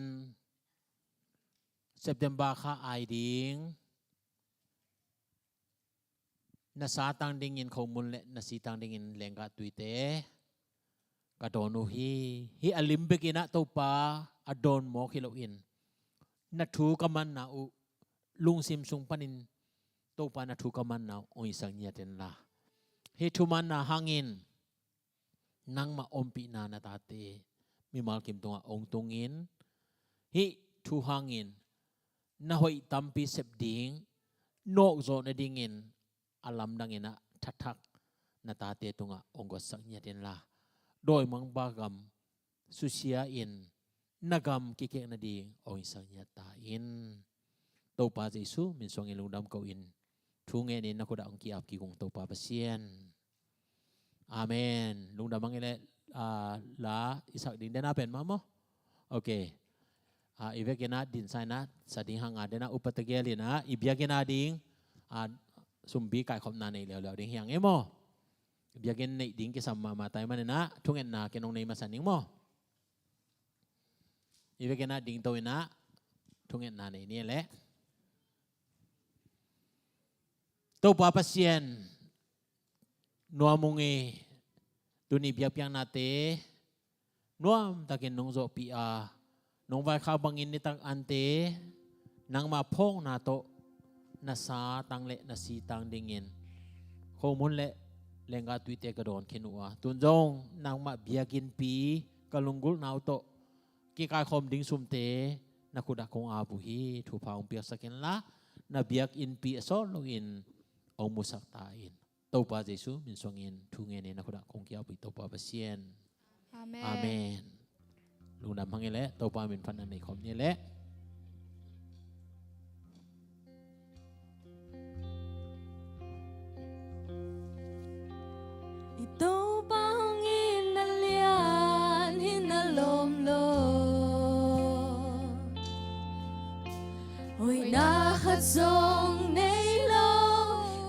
September kha ai ding na sa tang ding in khomun le na si tang ding in lenga tuite ka donu hi alimbe kina to pa adon mo khilo in na thu kaman na u lung sim sung panin to pa na thu kaman na oi sang nya ten la hi thu man na hangin nang ma ompi na na ta te mi mal kim tonga ong tungin hi thu hangin na hoi tampi sep ding nok zo na dingin alam dangina thatak na ta te tunga onggo sak nya den la doi mang bagam susia in nagam ki ke na ding oi sak nya ta in to pa Jesu min song in lungdam ko in thu nge ni na ko da ong ki ap ki kong to pa pasien amen lungdam mang ile la isak ding dena pen mamo okay ivekena din sana sading hanga dena upatagelina ibiagena ding sumbi kai khom na nei leo ding hiang emo ibiagen nei ding ke samma ma tai manena thungen na kenong nei masaning mo ivekena ding toina thungen na nei ni le to pa pasien nuamungi tuni biak piang na te nuam takin nong zo pi nong vai kha bangin ni tang ante nang ma phong na to na sa tang le na si tang dingin khomun le lenga tuite ka don khinua tunjong nang ma biakin pi kalungul naw to ki kai khom ding sumte na kuda kong abu hi thu paung pia sakin la na biak in pi so lo in ong musak ta in to pa Jesu min songin thu nge ne na kuda kong kia pi to pa pasien amen lung nam hang ile to pa min phan an nei khom ni le ito pa hangin na lian hinalom lo oi na khat song nei lo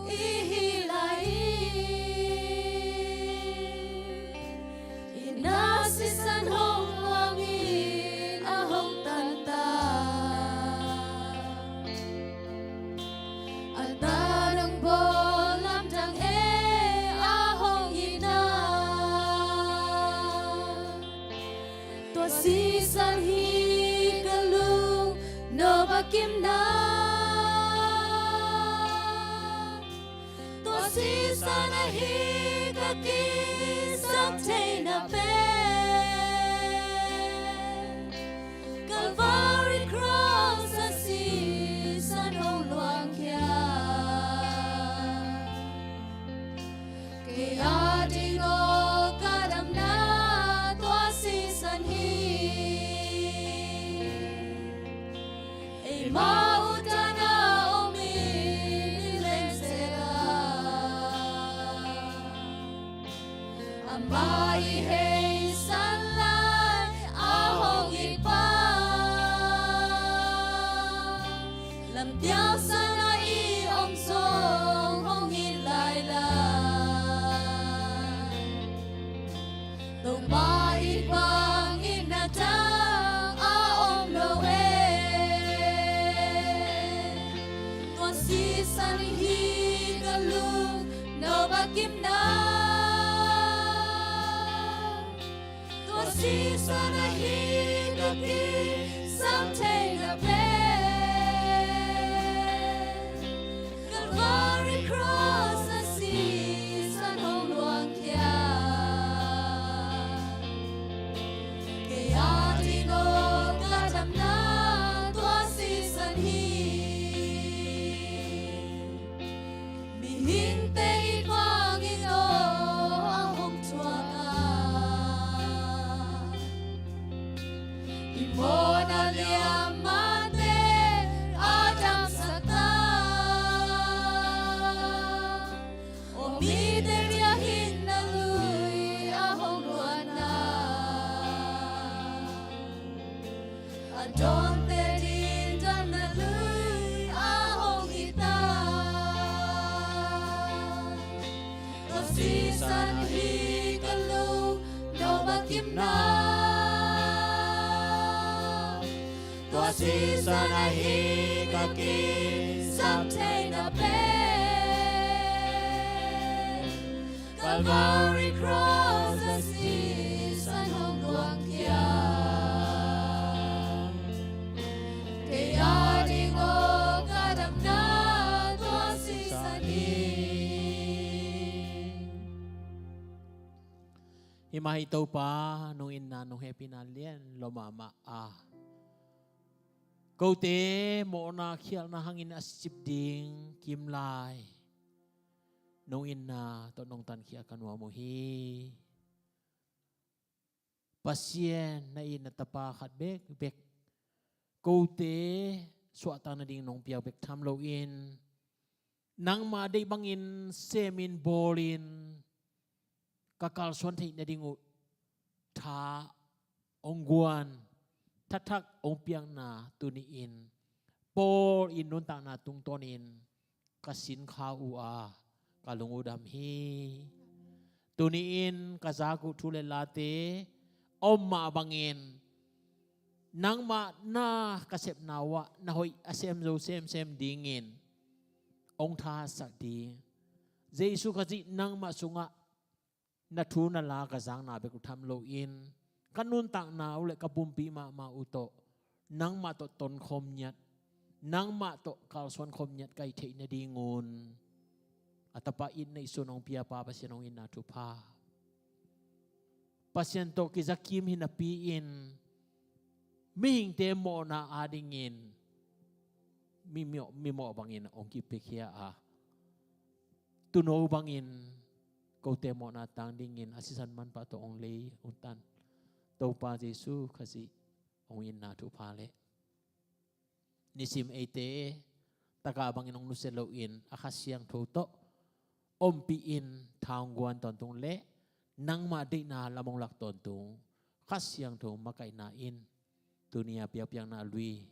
ihilai ina si san hong wangin ahong tanta altarong bolam dang ahong ina tua si san hi kalung no bakim na tua si san hi kaki sam thei na pe Calvary cross a si san hong luang kia ke ading o kadam na tua si san hi e mautana omi leng sera amai hei san lai ahong ipa lam tiao sana i om song hong in lai lai tong ba i bang in na tang a om lo e tua si san hi kalung no ba kim na tua season I hear the king, something a bed. Calvary cross the season home luang kia. Kaya dino kadam na tua season hi. Mihintay Panginoon ang tuwaga. Imona liyamate Adam sata. Umidir yahin na luy ahong luana. Adon terin dan na luy ahong ita. Season hi kalu no bakim na. Tua season hi kaki something a bed. Calvary cross the season hong luang kia. Kaya dingo kadam na tua season hi. Imahitaw pa nung ina nung happy na lian lo mama Kau te mo na khial na hangin asip ding kim lai nung ina to nong tan khia kanwa mo hi pasien na ina tapa khat bek bek kau te suata na ding nong piao bek tham lo in nang ma dei bangin semin bolin kakal suan thei na dingu tha ongguan tatak ong piang na tuniin por in nun ta na tung tonin kasin kha ua kalungudam hi tuniin kazaku thule late omma bangin nang ma na kasep nawa na hoi asem zo sem dingin ong tha sak di jesu kaji nang ma sunga na thu na la ka zang na be ku tham lo in kanun tak na ule ka bumpi ma uto nang ma to ton khom nyat nang ma to kal son khom nyat kai thei na dingun atapa in nei sunong pia pa pasianong in na thu pa pasien to ki zakim hin pi in ming te mo na adingin mi mo bangin ong ki pekia tuno bangin kau temo na tang dingin asisan man pa to ong lei untan to pa Jesu kasi ong in na tu pale nisim ete taka bangin ong nuselo in akasyang toto ompi in taungguan tontung le nang ma de na lamong lak tontung kasyang to makai na in dunia piang na lui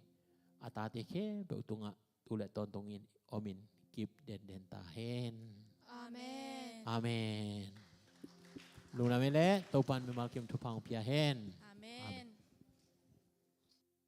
atate ke be utunga tule tontungin omin kip den tahen Amen. Amen. Luna mele topan memalkim tupang piahen.